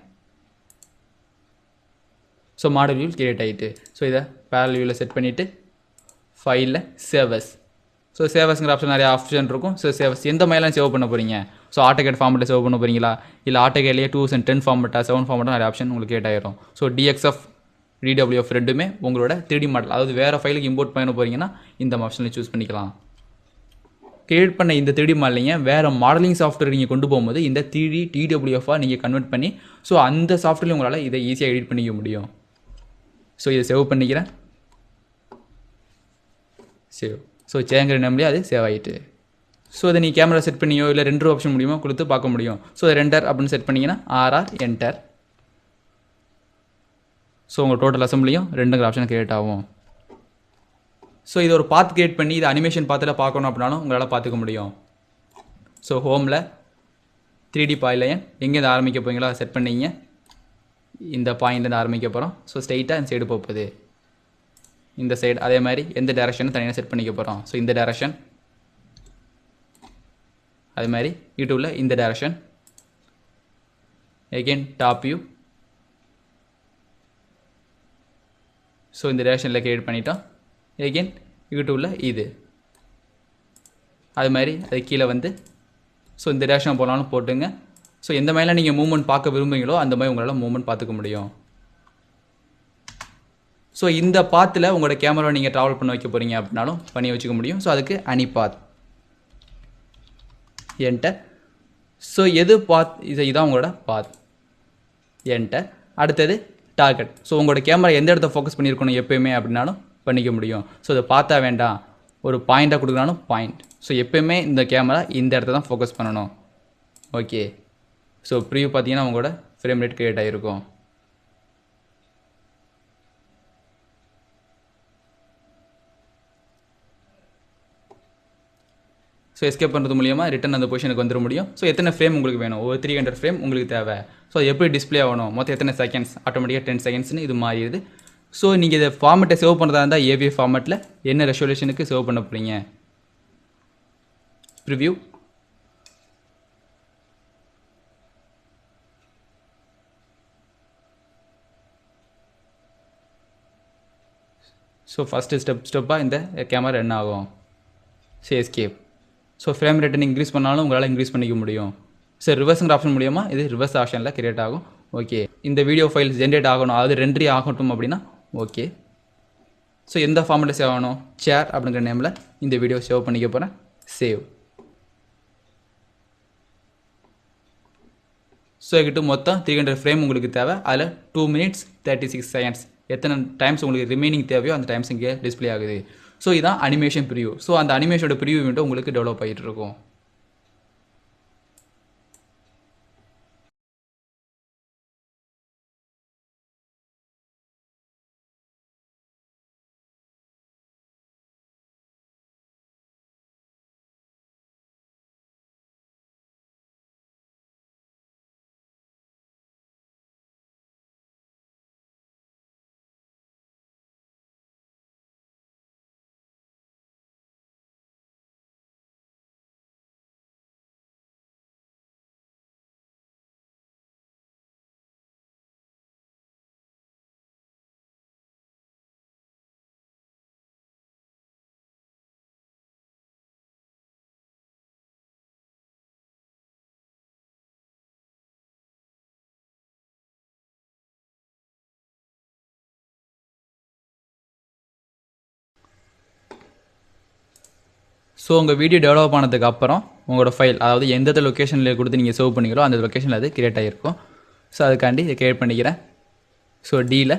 ஸோ மாடல் வியூ கிரியேட் ஆகிட்டு. ஸோ இதை பேரல் வியூவில் செட் பண்ணிவிட்டு ஃபைலில் சேவஸ். ஸோ சேவஸ்ங்கிற ஆப்ஷன் நிறைய ஆப்ஷன் இருக்கும். ஸோ சேவஸ் எந்த மாதிரிலாம் சேவ் பண்ண போகிறீங்க? ஸோ ஆட்டோகேட் ஃபார்மெட்டில் சேவ் பண்ண போகிறீங்களா, இல்லை ஆட்டோகேட்லேயே 2010 ஃபார்மெட்டாக 7 ஃபார்மெட்டாக நிறைய ஆப்ஷன் உங்களுக்கு கிரியேட் ஆகிரும். ஸோ DXF DWF ரெண்டுமே உங்களோட 3D மாடல் அதாவது வேறு ஃபைலுக்கு இம்போர்ட் பண்ண போகிறீங்கன்னா இந்த ஆப்ஷனில் சூஸ் பண்ணிக்கலாம். கிரியேட் பண்ண இந்த 3D மாடலிங்க வேறு மாடலிங் சாஃப்ட்வேர் நீங்கள் கொண்டு போகும்போது இந்த 3D TWF-ஆக நீங்கள் கன்வெர்ட் பண்ணி ஸோ அந்த சாஃப்ட்வேரில் உங்களால் இதை ஈஸியாக எடிட் பண்ணிக்க முடியும். ஸோ இதை சேவ் பண்ணிக்கிறேன். சேவ். ஸோ சேங்கிற நேம்லேயே அது சேவ் ஆகிட்டு. ஸோ அதை நீங்கள் கேமரா செட் பண்ணியோ இல்லை ரெண்டர் ஆப்ஷன் மூலியமாக கொடுத்து பார்க்க முடியும். ஸோ ரெண்டர் அப்படின்னு செட் பண்ணிங்கன்னா RR என்டர். ஸோ உங்கள் டோட்டல் அசம்பிளியும் ரெண்டுங்கிற ஆப்ஷன் கிரியேட் ஆகும். ஸோ இது ஒரு பாத் கிரியேட் பண்ணி இது அனிமேஷன் பாத்தில் பார்க்கணும் அப்படின்னாலும் உங்களால் பார்த்துக்க முடியும். ஸோ ஹோமில் 3D பாய்லைன் எங்கேருந்து ஆரம்பிக்க போகிறீங்களோ அதை செட் பண்ணிங்க. இந்த பாயிண்ட்லேருந்து ஆரம்பிக்க போகிறோம். ஸோ ஸ்ட்ரைட்டாக இந்த சைடு போகுது. இந்த சைடு அதே மாதிரி எந்த டேரக்ஷனும் தனியாக செட் பண்ணிக்க போகிறோம். ஸோ இந்த டேரக்ஷன் அதே மாதிரி யூடியூப்பில் இந்த direction again top view. So இந்த டேரக்ஷனில் கிரியேட் பண்ணிட்டோம். எகெயின் யூடியூப்பில் இது. அது மாதிரி அது கீழே வந்து ஸோ இந்த டேரக்ஷன் போனாலும் போட்டுங்க. ஸோ எந்த மாதிரிலாம் நீங்கள் மூவ்மெண்ட் பார்க்க விரும்புகிறீங்களோ அந்த மாதிரி உங்களால் மூவ்மெண்ட் பார்த்துக்க முடியும். ஸோ இந்த பாத்தில் உங்களோட கேமரா நீங்கள் ட்ராவல் பண்ண வைக்க போகிறீங்க அப்படின்னாலும் பண்ணி வச்சுக்க முடியும். ஸோ அதுக்கு அனி பாத் என்டர். ஸோ எது பாத் இதான் உங்களோட பாத் என்டர். அடுத்தது டார்கெட். ஸோ உங்களோட கேமரா எந்த இடத்த ஃபோக்கஸ் பண்ணியிருக்கணும் எப்போயுமே அப்படின்னாலும் பண்ணிக்க முடியும். ஸோ இதை பார்த்தா வேண்டாம் ஒரு பாயிண்ட்டாக கொடுக்குறாலும் பாயிண்ட். ஸோ எப்போயுமே இந்த கேமரா இந்த இடத்த தான் ஃபோக்கஸ் பண்ணணும். ஓகே. ஸோ ப்ரிவ்யூ பார்த்தீங்கன்னா உங்களோட ஃப்ரேம் ரேட் க்ரியேட் ஆகிருக்கும். ஸோ எஸ்கேப் பண்ணுறது மூலியமாக ரிட்டன் அந்த பொசிஷனுக்கு வந்துட முடியும். ஸோ எத்தனை ஃப்ரேம் உங்களுக்கு வேணும், ஒரு 300 ஃப்ரேம் உங்களுக்கு தேவை. ஸோ எப்படி டிஸ்பிளே ஆகணும், மொத்தம் எத்தனை செகண்ட்ஸ், ஆட்டோமேட்டிக்காக 10 செகண்ட்ஸ்னு இது மாறிடுது. ஸோ நீங்கள் இதை ஃபார்மெட்டை சேவ் பண்ணுறதா இருந்தால் ஏவிஎஃப் ஃபார்மெட்டில் என்ன ரெசல்யூஷனுக்கு சேவ் பண்ண போகிறீங்க. ப்ரிவ்யூ. ஸோ ஃபஸ்ட்டு ஸ்டெப்பாக இந்த கேமரா என்ன ஆகும். So escape. ஸோ ஃப்ரேம் ரேட்டை நீங்கள் இன்க்ரீஸ் பண்ணாலும் உங்களால் இன்க்ரீஸ் பண்ணிக்க முடியும். ஸோ ரிவர்ஸுங்கிற ஆப்ஷன் மூலியமாக இது ரிவர்ஸ் ஆப்ஷனில் கிரியேட் ஆகும். ஓகே. இந்த வீடியோ ஃபைல் ஜென்ரேட் ஆகணும், அது ரெண்டரி ஆகட்டும் அப்படின்னா ஓகே. ஸோ எந்த ஃபார்மெட்டில் சேவ் ஆகணும், சேர் அப்படிங்கிற நேமில் இந்த வீடியோ சேவ் பண்ணிக்க போகிறேன். சேவ். ஸோ என்கிட்ட மொத்தம் 300 ஃப்ரேம் உங்களுக்கு தேவை. அதில் 2 minutes 36 seconds எத்தனை டைம்ஸ் உங்களுக்கு ரிமைனிங் தேவையோ அந்த டைம்ஸ் இங்கே டிஸ்பிளே ஆகுது. ஸோ இதான் அனிமேஷன் ப்ரிவ்யூ. ஸோ அந்த அனிமேஷனோட ப்ரிவ்யூ விண்டோ உங்களுக்கு டெவலப் ஆகிட்டு இருக்கும். ஸோ உங்கள் வீடியோ டெவலப் ஆனதுக்கு அப்புறம் உங்களோட ஃபைல், அதாவது எந்தெந்த லொக்கேஷனில் கொடுத்து நீங்கள் சேவ் பண்ணிக்கிறோ அந்த லொக்கேஷனில் அது கிரியேட் ஆகிருக்கும். ஸோ அதுக்காண்டி இதை கிரியேட் பண்ணிக்கிறேன். ஸோ டியில்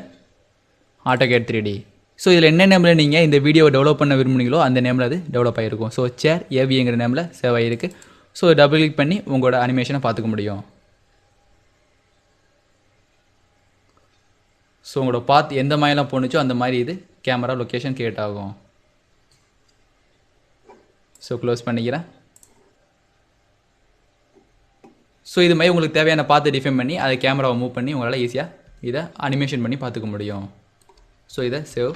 AutoCAD 3D. ஸோ இதில் என்ன நேமில் நீங்கள் இந்த வீடியோவை டெவலப் பண்ண விரும்புனீங்களோ அந்த நேமில் அது டெவலப் ஆகிருக்கும். ஸோ சேர் ஏவிங்கிற நேமில் சேவ் ஆகிருக்கு. ஸோ டபுள் கிளிக் பண்ணி உங்களோட அனிமேஷனை பார்த்துக்க முடியும். ஸோ உங்களோட பாத் எந்த மாதிரிலாம் போணுச்சோ அந்த மாதிரி இது கேமரா லொக்கேஷன் கிரியேட் ஆகும். ஸோ க்ளோஸ் பண்ணிக்கிறேன். ஸோ இது மாதிரி உங்களுக்கு தேவையான பார்த்து டிஃபைன் பண்ணி அதை கேமராவை மூவ் பண்ணி உங்களால் ஈஸியாக இதை அனிமேஷன் பண்ணி பார்த்துக்க முடியும். ஸோ இதை சேவ்.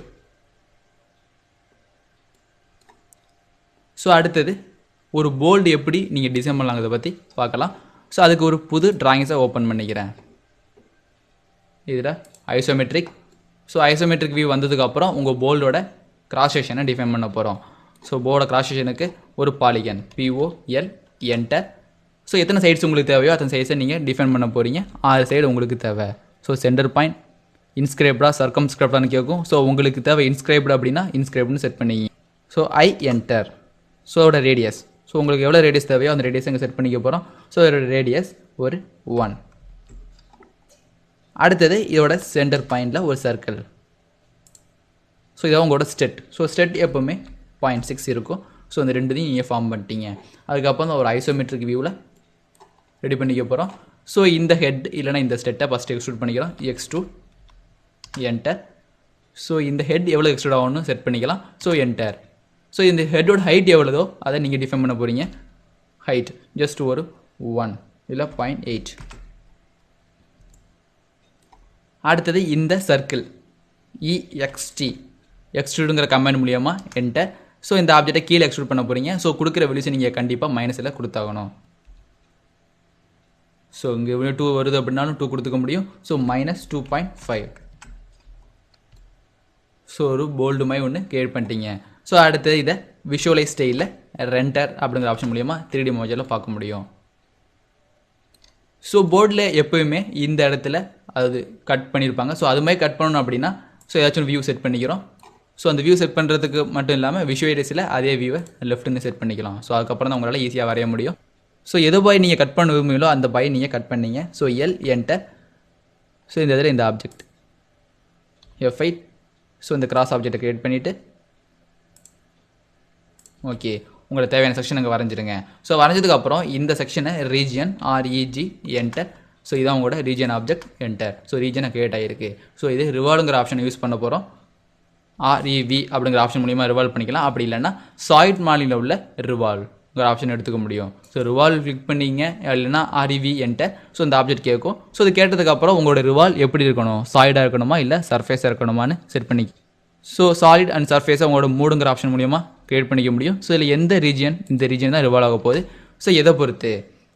ஸோ அடுத்தது ஒரு போல்டு எப்படி நீங்கள் டிசைன் பண்ணலாங்கிறத பற்றி பார்க்கலாம். ஸோ அதுக்கு ஒரு புது ட்ராயிங்ஸை ஓப்பன் பண்ணிக்கிறேன். இதில் ஐசோமெட்ரிக். ஸோ ஐசோமெட்ரிக் வியூ வந்ததுக்கப்புறம் உங்கள் போல்டோட கிராஸ் செக்ஷனை டிஃபைன் பண்ண போகிறோம். ஸோ போர்டோட கிராஸ் செக்ஷனுக்கு ஒரு பாலிகன் POL என்டர். ஸோ எத்தனை சைட்ஸ் உங்களுக்கு தேவையோ அத்தனை சைட்ஸை நீங்கள் டிஃபைன் பண்ண போகிறீங்க. 6 சைடு உங்களுக்கு தேவை. ஸோ சென்டர் பாயிண்ட் இன்ஸ்கிரைப்டா சர்க்கம்ஸ்கிரைப்டான்னு கேட்கும். ஸோ உங்களுக்கு தேவை இன்ஸ்கிரைப்டு அப்படின்னா இன்ஸ்கிரைப்டுன்னு செட் பண்ணிங்க. So enter. ஸோ அதோட ரேடியஸ், ஸோ உங்களுக்கு எவ்வளோ ரேடியஸ் தேவையோ அந்த ரேடியஸ் இங்கே செட் பண்ணிக்க போகிறோம். ஸோ இதோட ரேடியஸ் ஒரு 1. அடுத்தது இதோட சென்டர் பாயிண்டில் ஒரு சர்க்கிள். ஸோ இதான் உங்களோட ஸ்டெட். ஸோ ஸ்டெட் எப்போவுமே 0.6 இருக்கும். ஸோ இந்த ரெண்டுத்தையும் நீங்கள் ஃபார்ம் பண்ணிட்டீங்க. அதுக்கப்புறம் தான் ஒரு ஐசோமெட்ரிக் வியூவில் ரெடி பண்ணிக்க போகிறோம். ஸோ இந்த ஹெட் இல்லைனா இந்த ஸ்டெட்டை ஃபஸ்ட்டு எக்ஸ்ட்ரூட் பண்ணிக்கலாம். Extrude enter. ஸோ இந்த ஹெட் எவ்வளோ எக்ஸ்ட்ரூட் ஆகும்னு செட் பண்ணிக்கலாம். So enter. ஸோ இந்த ஹெட்டோட ஹைட் எவ்வளோதோ அதை நீங்கள் டிஃபைன் பண்ண போகிறீங்க. ஹைட் ஜஸ்ட் ஒரு 1 இல்லை 0.8. அடுத்தது இந்த சர்க்கிள் EXT எக்ஸ்ட்ரூடுங்கிற கமெண்ட் மூலியமாக என்டர். ஸோ இந்த ஆப்ஜெக்டை கீழே எக்ஸ்ட்ரூட் பண்ண போகிறீங்க. ஸோ கொடுக்குற வெளியூஷன் நீங்கள் கண்டிப்பாக மைனஸில் கொடுத்தாகணும். ஸோ இங்கே 2 வருது அப்படின்னாலும் 2 கொடுத்துக்க முடியும். ஸோ -2.5. ஸோ ஒரு போல்டு மாதிரி ஒன்று கிரியேட் பண்ணிட்டீங்க. ஸோ அடுத்தது இதை விஷுவலைஸ் ஸ்டைலில் ரெண்டர் அப்படிங்கிற ஆப்ஷன் மூலிமா 3D மோஜரில் பார்க்க முடியும். ஸோ போர்டில் எப்போயுமே இந்த இடத்துல அது கட் பண்ணியிருப்பாங்க. ஸோ அது மாதிரி கட் பண்ணணும் அப்படின்னா ஸோ ஏதாச்சும் வியூ செட் பண்ணிக்கிறோம். ஸோ அந்த வியூ செட் பண்ணுறதுக்கு மட்டும் இல்லாமல் விஷுவலைஸில் அதே வியூவை லெஃப்ட்னு செட் பண்ணிக்கலாம். ஸோ அதுக்கப்புறம் தான் உங்களால் ஈஸியாக வரைய முடியும். ஸோ எது பாய் நீங்கள் கட் பண்ண விரும்புங்களோ அந்த பாய் நீங்கள் கட் பண்ணீங்க. So L enter. ஸோ இந்த இதில் இந்த ஆப்ஜெக்ட் F8. ஸோ இந்த கிராஸ் ஆப்ஜெக்டை க்ரியேட் பண்ணிவிட்டு ஓகே உங்களுக்கு தேவையான செக்ஷன் அங்கே வரைஞ்சிடுங்க. ஸோ வரைஞ்சதுக்கப்புறம் இந்த செக்ஷனை ரீஜியன் REG என்டர். ஸோ இதான் உங்களோட ரீஜியன் ஆப்ஜெக்ட் என்டர். ஸோ ரீஜனை க்ரியேட் ஆகிருக்கு. ஸோ இது ரிவால்வ்ங்கிற ஆப்ஷனை யூஸ் பண்ண போகிறோம். REV அப்படிங்கிற ஆப்ஷன் மூலிமா ரிவால்வ் பண்ணிக்கலாம். அப்படி இல்லைன்னா சாய்ட் மாலியில் உள்ள ரிவால்வ்ங்கிற ஆப்ஷன் எடுத்துக்க முடியும். ஸோ ரிவால்வ் கிளிக் பண்ணிங்க இல்லைன்னா REV என்டர். ஸோ இந்த ஆப்ஜெக்ட் கேட்கும். ஸோ இது கேட்டதுக்கப்புறம் உங்களோட ரிவால்வ் எப்படி இருக்கணும், சாலிடாக இருக்கணுமா இல்லை சர்ஃபேஸாக இருக்கணுமான்னு செட் பண்ணி ஸோ சாலிட் அண்ட் சர்ஃபேஸை உங்களோட மூடுங்கிற ஆப்ஷன் மூலிமா க்ரியேட் பண்ணிக்க முடியும். ஸோ இதில் எந்த ரீஜியன், இந்த ரீஜியன் தான் ரிவால்வ் ஆக போகுது. ஸோ எதை பொறுத்து,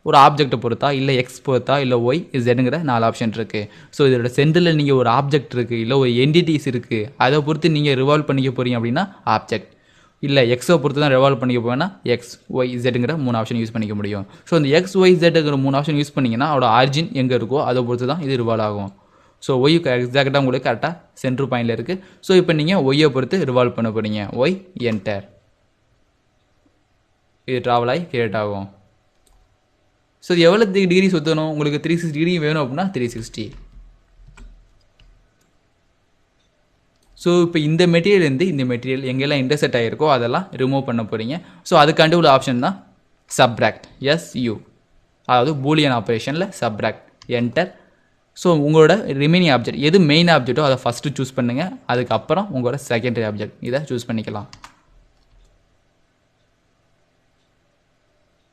ஒரு ஆப்ஜெக்ட்டை பொறுத்தா இல்லை எக்ஸ் பொறுத்தா இல்லை ஒய் இசட்ங்கிற 4 ஆப்ஷன் இருக்குது. ஸோ இதோட சென்டரில் நீங்கள் ஒரு ஆப்ஜெக்ட் இருக்குது இல்லை ஒரு என்டிட்டிஸ் இருக்குது, அதை பொறுத்து நீங்கள் ரிவால்வ் பண்ணிக்க போகிறீங்க அப்படின்னா ஆப்ஜெக்ட், இல்லை எக்ஸை பொறுத்து தான் ரிவால்வ் பண்ணிக்க போவேன்னா எக்ஸ் ஒய் இசட்ங்கிற 3 ஆப்ஷன் யூஸ் பண்ணிக்க முடியும். ஸோ இந்த எக்ஸ் ஒய் இசட்ங்கிற 3 ஆப்ஷன் யூஸ் பண்ணிங்கன்னா அதோட ஆரிஜின் எங்கே இருக்கோ அதை பொறுத்து தான் இது ரிவால்வ் ஆகும். ஸோ ஒய்க்கு எக்ஸாக்டாக உங்களுக்கு கரெக்டாக சென்ட்ரு பாயிண்டில் இருக்குது. ஸோ இப்போ நீங்கள் ஒய்யை பொறுத்து ரிவால்வ் பண்ண போகிறீங்க. Y enter. இது ட்ராவல் ஆகி கிரியேட் ஆகும். ஸோ இது எவ்வளோ டிகிரி சுற்றணும், உங்களுக்கு 360 டிகிரி வேணும் அப்படின்னா 360. ஸோ இப்போ இந்த மெட்டீரியல்லேருந்து இந்த மெட்டீரியல் எங்கெல்லாம் இன்டர்செக்ட் ஆகிருக்கோ அதெல்லாம் ரிமூவ் பண்ண போகிறீங்க. ஸோ அதுக்காண்டி உள்ள ஆப்ஷன் தான் சப்ராக்ட், SU, அதாவது பூலியன் ஆப்ரேஷனில் சப்ராக்ட் என்டர். ஸோ உங்களோட ரிமைனிங் ஆப்ஜெக்ட் எது மெயின் ஆப்ஜெக்ட்டோ அதை ஃபஸ்ட்டு சூஸ் பண்ணுங்கள். அதுக்கப்புறம் உங்களோட செகண்டரி ஆப்ஜெக்ட் இதை சூஸ் பண்ணிக்கலாம்.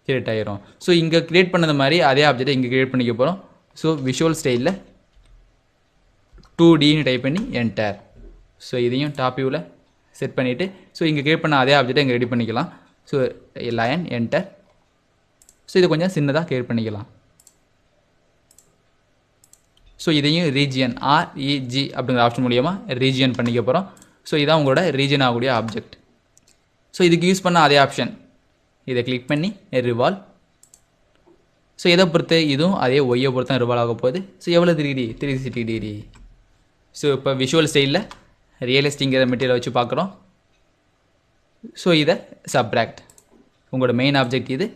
கிரியேட் ஆகிரும். ஸோ இங்கே க்ரியேட் பண்ணது மாதிரி அதே ஆப்ஜெக்டை இங்கே க்ரியேட் பண்ணிக்க போகிறோம். ஸோ விஷுவல் ஸ்டைலில் 2Dன்னு டைப் பண்ணி என்டர். ஸோ இதையும் டாப் வியூவில் செட் பண்ணிவிட்டு ஸோ இங்கே க்ரியேட் பண்ண அதே ஆப்ஜெக்டை இங்கே ரெடி பண்ணிக்கலாம். So line enter. ஸோ இதை கொஞ்சம் சின்னதாக க்ரியேட் பண்ணிக்கலாம். ஸோ இதையும் ரீஜியன் REG அப்படிங்கிற ஆப்ஷன் மூலியமாக ரீஜியன் பண்ணிக்க போகிறோம். ஸோ இதான் உங்களோட ரீஜியன் ஆகக்கூடிய ஆப்ஜெக்ட். ஸோ இதுக்கு யூஸ் பண்ண அதே ஆப்ஷன் இதை கிளிக் பண்ணி ரிவால்வ். ஸோ எதை பொறுத்து இதுவும் அதே ஒய்யை பொறுத்து தான் ரிவால்வ் ஆக போகுது. ஸோ எவ்வளோ டிகிரி, 360 டிகிரி. ஸோ இப்போ விஷுவல் ஸ்டைலில் ரியலிஸ்டிங்கிற மெட்டீரியல் வச்சு பார்க்குறோம். ஸோ இதை சப்ராக்ட், உங்களோட மெயின் ஆப்ஜெக்ட் இது,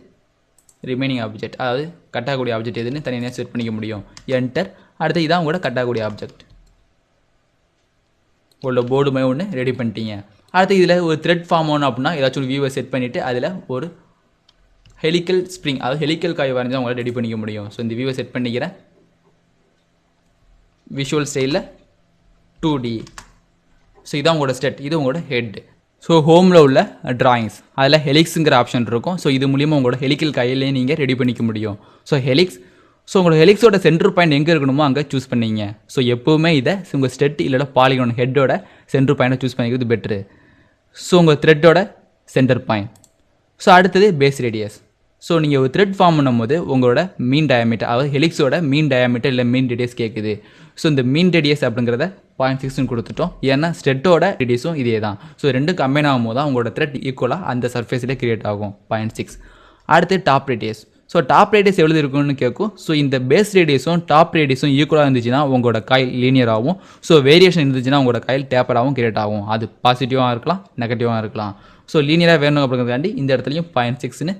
ரிமைனிங் ஆப்ஜெக்ட் அதாவது கட்டாகக்கூடிய ஆப்ஜெக்ட் எதுன்னு தனியாக செட் பண்ணிக்க முடியும். என்டர். அடுத்து இதான் உங்களோட கட்டாகக்கூடிய ஆப்ஜெக்ட். உங்களோட போர்டு மாதிரி ஒன்று ரெடி பண்ணிட்டீங்க. அடுத்து இதில் ஒரு த்ரெட் ஃபார்ம் ஆகணும் அப்படின்னா ஏதாச்சும் ஒரு வியூவை செட் பண்ணிவிட்டு அதில் ஒரு ஹெலிக்கல் ஸ்ப்ரிங் அதாவது ஹெலிக்கல் காய் வரைஞ்சி உங்களால் ரெடி பண்ணிக்க முடியும். ஸோ இந்த வியூவை செட் பண்ணிக்கிறேன். விஷுவல் ஸ்டைலில் 2D. ஸோ இதான் உங்களோட ஸ்டெட், இது உங்களோட ஹெட். ஸோ ஹோமில் உள்ள ட்ராயிங்ஸ் அதில் ஹெலிக்ஸுங்கிற ஆப்ஷன் இருக்கும். ஸோ இது மூலிமா உங்களோட ஹெலிக்கல் கையிலேயே நீங்கள் ரெடி பண்ணிக்க முடியும். So helix. ஸோ உங்களோட ஹெலிக்ஸோட சென்டர் பாயிண்ட் எங்கே இருக்கணுமோ அங்கே சூஸ் பண்ணிங்க. ஸோ எப்போவுமே இதை உங்கள் ஸ்டெட் இல்லைனா பாலிகான் ஹெட்டோட சென்டர் பாயிண்ட்டை சூஸ் பண்ணிக்கிறது பெட்ரு. ஸோ உங்கள் த்ரெட்டோட சென்டர் பாயிண்ட். ஸோ அடுத்தது பேஸ் ரேடியஸ். ஸோ நீங்கள் ஒரு த்ரெட் ஃபார்ம் பண்ணும்போது உங்களோட மீன் டயாமீட்டர் அதாவது ஹெலிக்ஸோட மீன் டயாமீட்டர் இல்லை மீன் ரேடியஸ் கேட்குது. ஸோ இந்த மீன் ரேடியஸ் அப்படிங்கிறத 0.6ன்னு கொடுத்துட்டோம். ஏன்னா ஸ்டெட்டோட ரேடியஸும் இதே தான். ஸோ ரெண்டும் கம்பைன் ஆகும்போது தான் உங்களோட த்ரெட் ஈக்குவலாக அந்த சர்ஃபேஸில் கிரியேட் ஆகும் 0.6. அடுத்து top radius. So top radius எவ்வளோ இருக்குன்னு கேட்கும். ஸோ இந்த பேஸ் ரேடியஸும் டாப் ரேடியஸும் ஈக்குவலாக இருந்துச்சுன்னா உங்களோட காயில் லீனியர் ஆகும். ஸோ வேரியேஷன் இருந்துச்சுன்னா உங்களோட காயில் டேப்பராகவும் கிரியேட் ஆகும். அது பாசிட்டிவாக இருக்கலாம், நெகட்டிவாக இருக்கலாம். ஸோ லீனியராக வேணும் அப்படிங்கிறதாண்டி இந்த இடத்துலையும் 0.6ன்னு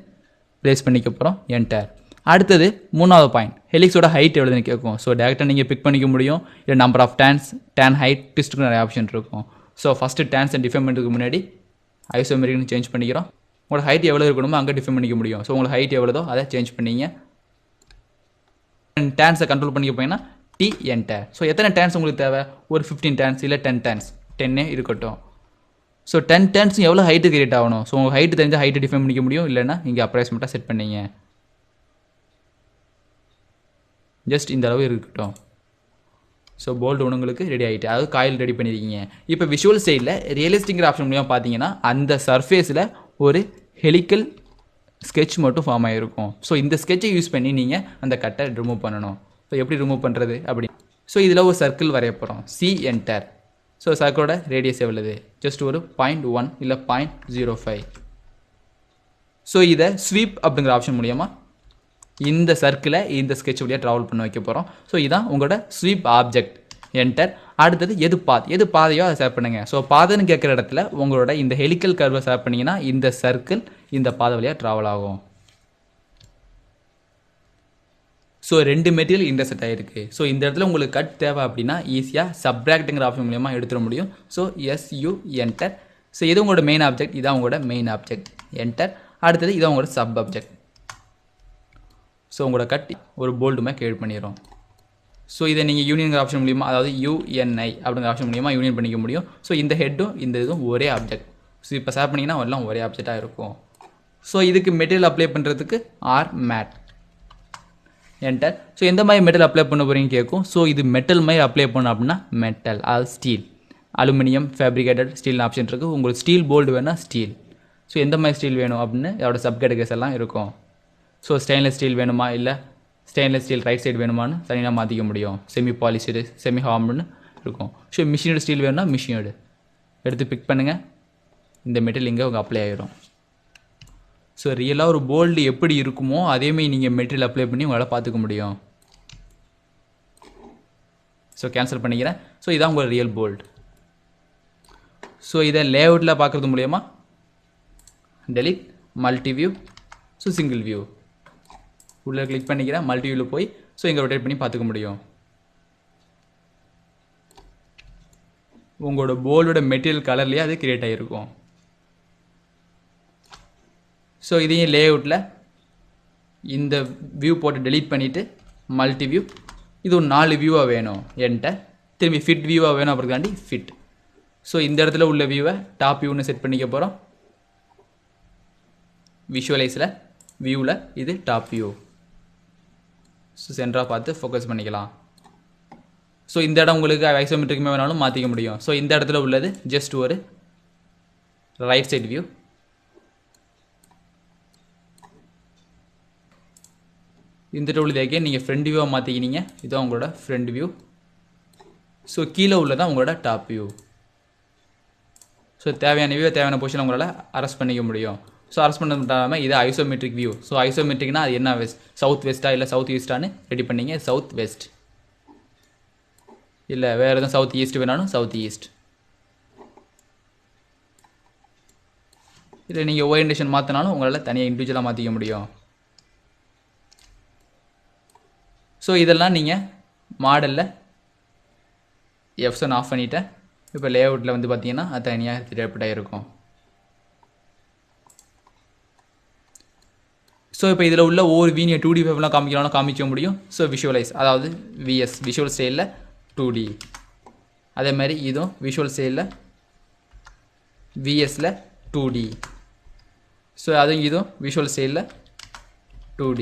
ப்ளேஸ் பண்ணிக்க போகிறோம். என்டர். அடுத்தது 3வது பாயிண்ட் ஹெலிக்ஸோட ஹைட் எவ்வளோன்னு கேட்கும். ஸோ டேரெக்டாக நீங்கள் பிக் பண்ணிக்க முடியும். இல்லை நம்பர் ஆஃப் டேன் ஹைட் ட்விஸ்ட்டுக்கு நிறைய ஆப்ஷன் இருக்கும். So first dance and define பண்ணுறதுக்கு முன்னாடி ஐசோமெரிக்னு சேஞ்ச் பண்ணிக்கிறோம். உங்களோட ஹைட் எவ்வளோ இருக்கணுமோ அங்கே டிஃபைன் பண்ணிக்க முடியும். ஸோ உங்களுக்கு ஹைட் எவ்வளோ அதை சேஞ்ச் பண்ணிங்க. டேன்ஸை கண்ட்ரோல் பண்ணிக்க போயிங்கன்னா T என்டர். ஸோ எத்தனை டேன்ஸ் உங்களுக்கு தேவை, ஒரு 15 டேன்ஸ் இல்லை 10 டேன்ஸ், 10 இருக்கட்டும். ஸோ 10 டேன்ஸும் எவ்வளோ ஹைட்டு கிரியேட் ஆகணும். ஸோ உங்கள் ஹைட்டு தெரிஞ்சால் ஹைட்டு டிஃபைன் பண்ணிக்க முடியும். இல்லைன்னா இங்கே அப்ராக்சிமேட்டாக செட் பண்ணிங்க. ஜஸ்ட் இந்த அளவு இருக்கட்டும். ஸோ போல்டு உங்களுக்கு ரெடி ஆகிட்டு அதாவது காயில் ரெடி பண்ணியிருக்கீங்க. இப்போ விஷுவல் சைடில் ரியலிஸ்டிங்கிற ஆப்ஷன் மூலியமாக பார்த்தீங்கன்னா அந்த சர்ஃபேஸில் ஒரு ஹெலிக்கல் ஸ்கெட்ச் மட்டும் ஃபார்ம் ஆகிருக்கும். ஸோ இந்த ஸ்கெட்சை யூஸ் பண்ணி நீங்கள் அந்த கட்டை ரிமூவ் பண்ணணும். ஸோ எப்படி ரிமூவ் பண்ணுறது அப்படி. ஸோ இதில் ஒரு சர்க்கிள் வரைய போகிறோம். C enter. ஸோ சர்க்கிளோட ரேடியஸ் எவ்வளவு, ஜஸ்ட் ஒரு 0.1 இல்லை 0.05. ஸோ இதை ஸ்வீப் அப்படிங்கிற ஆப்ஷன் மூலியமா இந்த சர்க்கிளை இந்த ஸ்கெட்ச் வழியாக ட்ராவல் பண்ண வைக்க போகிறோம். ஸோ இதான் உங்களோட ஸ்வீப் ஆப்ஜெக்ட். என்டர். அடுத்தது எது பாதையோ அதை சேவ் பண்ணுங்கள். ஸோ பாதைன்னு கேட்குற இடத்துல உங்களோட இந்த ஹெலிக்கல் கர்வை சேவ் பண்ணிங்கன்னா இந்த சர்க்கிள் இந்த பாதை வழியாக ட்ராவல் ஆகும். ஸோ 2 மெட்டீரியல் இன்டர்செக்ட் ஆகிருக்கு. ஸோ இந்த இடத்துல உங்களுக்கு கட் தேவை அப்படின்னா ஈஸியாக சப்ராக்டுங்கிற ஆப்ஷன் மூலியமாக எடுத்துட முடியும். So SU enter. ஸோ இது உங்களோட மெயின் ஆப்ஜெக்ட், இதான் உங்களோட மெயின் ஆப்ஜெக்ட். என்டர். அடுத்தது இதான் உங்களோட சப் ஆப்ஜெக்ட். ஸோ உங்களோட கட் ஒரு போல்டுமே கிரியேட் பண்ணிடும். ஸோ இதை நீங்கள் யூனியன் ஆப்ஷன் மூலியமாக, அதாவது UNI அப்படிங்கிற ஆப்ஷன் மூலியமாக யூனியன் பண்ணிக்க முடியும். ஸோ இந்த ஹெட்டும் இந்த இதுவும் ஒரே ஆப்ஜெக்ட். ஸோ இப்போ சேவ் பண்ணிங்கன்னா எல்லாம் ஒரே ஆப்ஜெக்டாக இருக்கும். ஸோ இதுக்கு மெட்டீரியல் அப்ளை பண்ணுறதுக்கு மேட் என்டர். ஸோ எந்த மாதிரி மெட்டல் அப்ளை பண்ண போகிறீங்க கேட்கும். ஸோ இது மெட்டல் மாதிரி அப்ளை பண்ணணும் அப்படின்னா மெட்டல், அது steel, aluminium, fabricated steel option இருக்குது. உங்களுக்கு ஸ்டீல் போல்டு வேணால் ஸ்டீல். ஸோ எந்த மாதிரி ஸ்டீல் வேணும் அப்படின்னு அதோட சப் கேட்டகரிஸ் எல்லாம் இருக்கும். ஸோ ஸ்டெயின்லெஸ் ஸ்டீல் வேணுமா, இல்லை ஸ்டெயின்லெஸ் ஸ்டீல் ரைட் சைடு வேணுமான்னு தனியாக மாற்றிக்க முடியும். செமி பாலிஷ்டு, செமி ஹார்ம்னு இருக்கும். ஸோ மிஷினடு ஸ்டீல் வேணும்னா மிஷினடு எடுத்து பிக் பண்ணுங்கள். இந்த மெட்டீரியல் இங்கே உங்கள் அப்ளை ஆகிரும். ஸோ ரியலாக ஒரு போல்டு எப்படி இருக்குமோ அதேமாதிரி நீங்கள் மெட்டீரியல் அப்ளை பண்ணி உங்களால் பார்த்துக்க முடியும். ஸோ கேன்சல் பண்ணிக்கிறேன். ஸோ இதான் உங்கள் ரியல் போல்டு. ஸோ இதை லேஅவுட்டில் பார்க்குறது மூலயமா delete, multi view, so single view உள்ளே கிளிக் பண்ணிக்கிறேன். மல்டி வியூவில் போய் ஸோ இங்கே ரொட்டேட் பண்ணி பார்த்துக்க முடியும். உங்களோட போல்டோட மெட்டீரியல் கலர்லேயே அது கிரியேட் ஆகிருக்கும். ஸோ இதையும் லேஅவுட்டில் இந்த வியூ போட்டு டெலீட் பண்ணிவிட்டு மல்டி வியூ, இது ஒரு 4 வியூவாக வேணும் என்கிட்ட. திரும்பி ஃபிட் வியூவாக வேணும் அப்படிங்காண்டி ஃபிட். ஸோ இந்த இடத்துல உள்ள வியூவை டாப் வியூன்னு செட் பண்ணிக்க போகிறோம். விஷுவலைஸில் வியூவில் இது டாப் வியூ. ஸோ சென்டராக பார்த்து ஃபோக்கஸ் பண்ணிக்கலாம். ஸோ இந்த இடம் உங்களுக்கு ஐசோமெட்ரிக்குமே வேணாலும் மாற்றிக்க முடியும். ஸோ இந்த இடத்துல உள்ளது ஜஸ்ட் ஒரு ரைட் சைட் வியூ. இந்த இடத்துல உள்ளது அகைன் நீங்கள் ஃப்ரண்ட் வியூவாக மாற்றிக்கினீங்க. இதுதான் உங்களோட ஃப்ரண்ட் வியூ. ஸோ கீழே உள்ளதான் உங்களோட டாப் வியூ. ஸோ தேவையான வியூ தேவையான பொசிஷன் உங்களால் அரெஸ்ட் பண்ணிக்க முடியும். ஸோ அரெஸ்ட் பண்ண மட்டும் இது ஐசோமெட்ரிக் வியூ. ஸோ ஐசோமெட்ரிக்னா அது என்ன சவுத் வெஸ்ட்டா இல்லை சவுத் ஈஸ்டான்னு ரெடி பண்ணிங்க. சவுத் வெஸ்ட் இல்லை வேறு எதுவும் சவுத் ஈஸ்ட் வேணாலும் சவுத் ஈஸ்ட். இல்லை நீங்கள் ஓரியன்டேஷன் மாற்றினாலும் உங்களால் தனியாக இண்டிவிஜுவலாக மாற்றிக்க முடியும். ஸோ இதெல்லாம் நீங்கள் மாடலில் F1 ஆஃப் பண்ணிவிட்டேன். இப்போ லேஅவுட்டில் வந்து பார்த்தீங்கன்னா அது தனியாக திரைப்பட்டாக இருக்கும். ஸோ இப்போ இதில் உள்ள ஒவ்வொரு வீனியை 2D ஃபேப்லாம் காமிக்கலாம்னா காமிக்க முடியும். ஸோ விஷுவலைஸ், அதாவது VS விஷுவல் ஸ்டைலில் 2D. அதே மாதிரி இதுவும் விஷுவல் ஸ்டைலில் VSல 2D. ஸோ அதுவும் இதுவும் விஷுவல் ஸ்டைலில் 2D.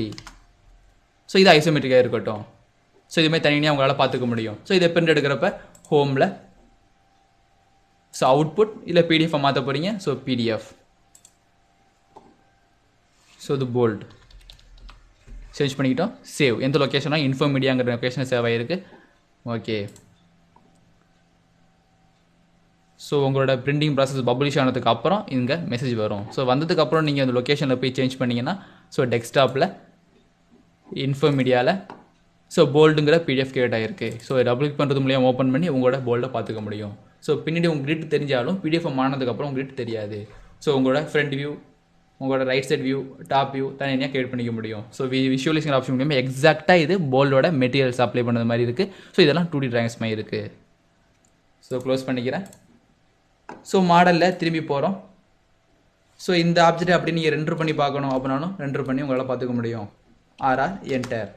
ஸோ இது ஐசோமெட்ரிக்காக இருக்கட்டும். ஸோ இதுமாதிரி தனியாக உங்களால் பார்த்துக்க முடியும். ஸோ இதை பிரிண்ட் எடுக்கிறப்ப ஹோமில் ஸோ அவுட்புட் இல்லை PDF மாற்ற போகிறீங்க. So PDF. ஸோ இது போல்டு சேஞ்ச் பண்ணிக்கிட்டோம். சேவ் எந்த லொக்கேஷனாக இன்ஃபோ மீடியாங்கிற லொக்கேஷன் சேவ் ஆகிருக்கு. ஓகே. ஸோ உங்களோட பிரிண்டிங் ப்ராசஸ் பப்ளிஷ் ஆனதுக்கு அப்புறம் இங்கே மெசேஜ் வரும். ஸோ வந்ததுக்கப்புறம் நீங்கள் அந்த லொக்கேஷனில் போய் சேஞ்ச் பண்ணிங்கன்னா ஸோ டெஸ்க்டாப்பில் இன்ஃபோ மீடியாவில் ஸோ போல்டுங்கிற PDF கிரியேட் ஆகிருக்கு. ஸோ டபுள் கிளிக் பண்ணுறது மூலியம் ஓப்பன் பண்ணி உங்களோட போல்டை பார்த்துக்க முடியும். ஸோ பின்னாடி உங்கள் கிரிட் தெரிஞ்சாலும் PDF ஆனதுக்கப்புறம் கிரிட் தெரியாது. ஸோ உங்களோட ஃப்ரண்ட் வியூ, உங்களோட right side view, top view தனியாக கிரியேட் பண்ணிக்க முடியும். ஸோ விஷுவலைசிங் ஆப்ஷன் மூலியமாக எக்ஸாக்டாக இது போல்டோட மெட்டீரியல்ஸ் அப்ளை பண்ணுறது மாதிரி இருக்குது. ஸோ இதெல்லாம் 2D டிராயிங்ஸ் மாதிரி இருக்குது. ஸோ க்ளோஸ் பண்ணிக்கிறேன். ஸோ மாடலில் திரும்பி போகிறோம். ஸோ இந்த ஆப்ஜெக்ட் அப்படி நீங்கள் ரெண்டர் பண்ணி பார்க்கணும் அப்படின்னாலும் ரெண்டர் பண்ணி உங்களால் பார்த்துக்க முடியும். என்டர்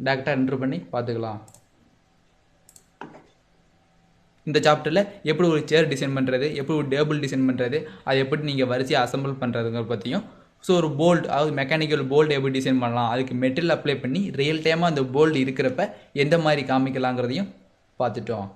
டேரெக்டாக ரெண்டர் பண்ணி பார்த்துக்கலாம். இந்த சாப்டரில் எப்படி ஒரு சேர் டிசைன் பண்ணுறது, எப்படி ஒரு டேபிள் டிசைன் பண்ணுறது, அதை எப்படி நீங்கள் வரிசையாக அசம்பிள் பண்ணுறதுங்கிற பற்றியும், ஸோ ஒரு போல்டு, அதாவது மெக்கானிக்கல் போல்டு எப்படி டிசைன் பண்ணலாம், அதுக்கு மெட்டீரியல் அப்ளை பண்ணி ரியல் டைமாக அந்த போல்டு இருக்கிறப்ப எந்த மாதிரி காமிக்கலாங்கிறதையும் பார்த்துட்டோம்.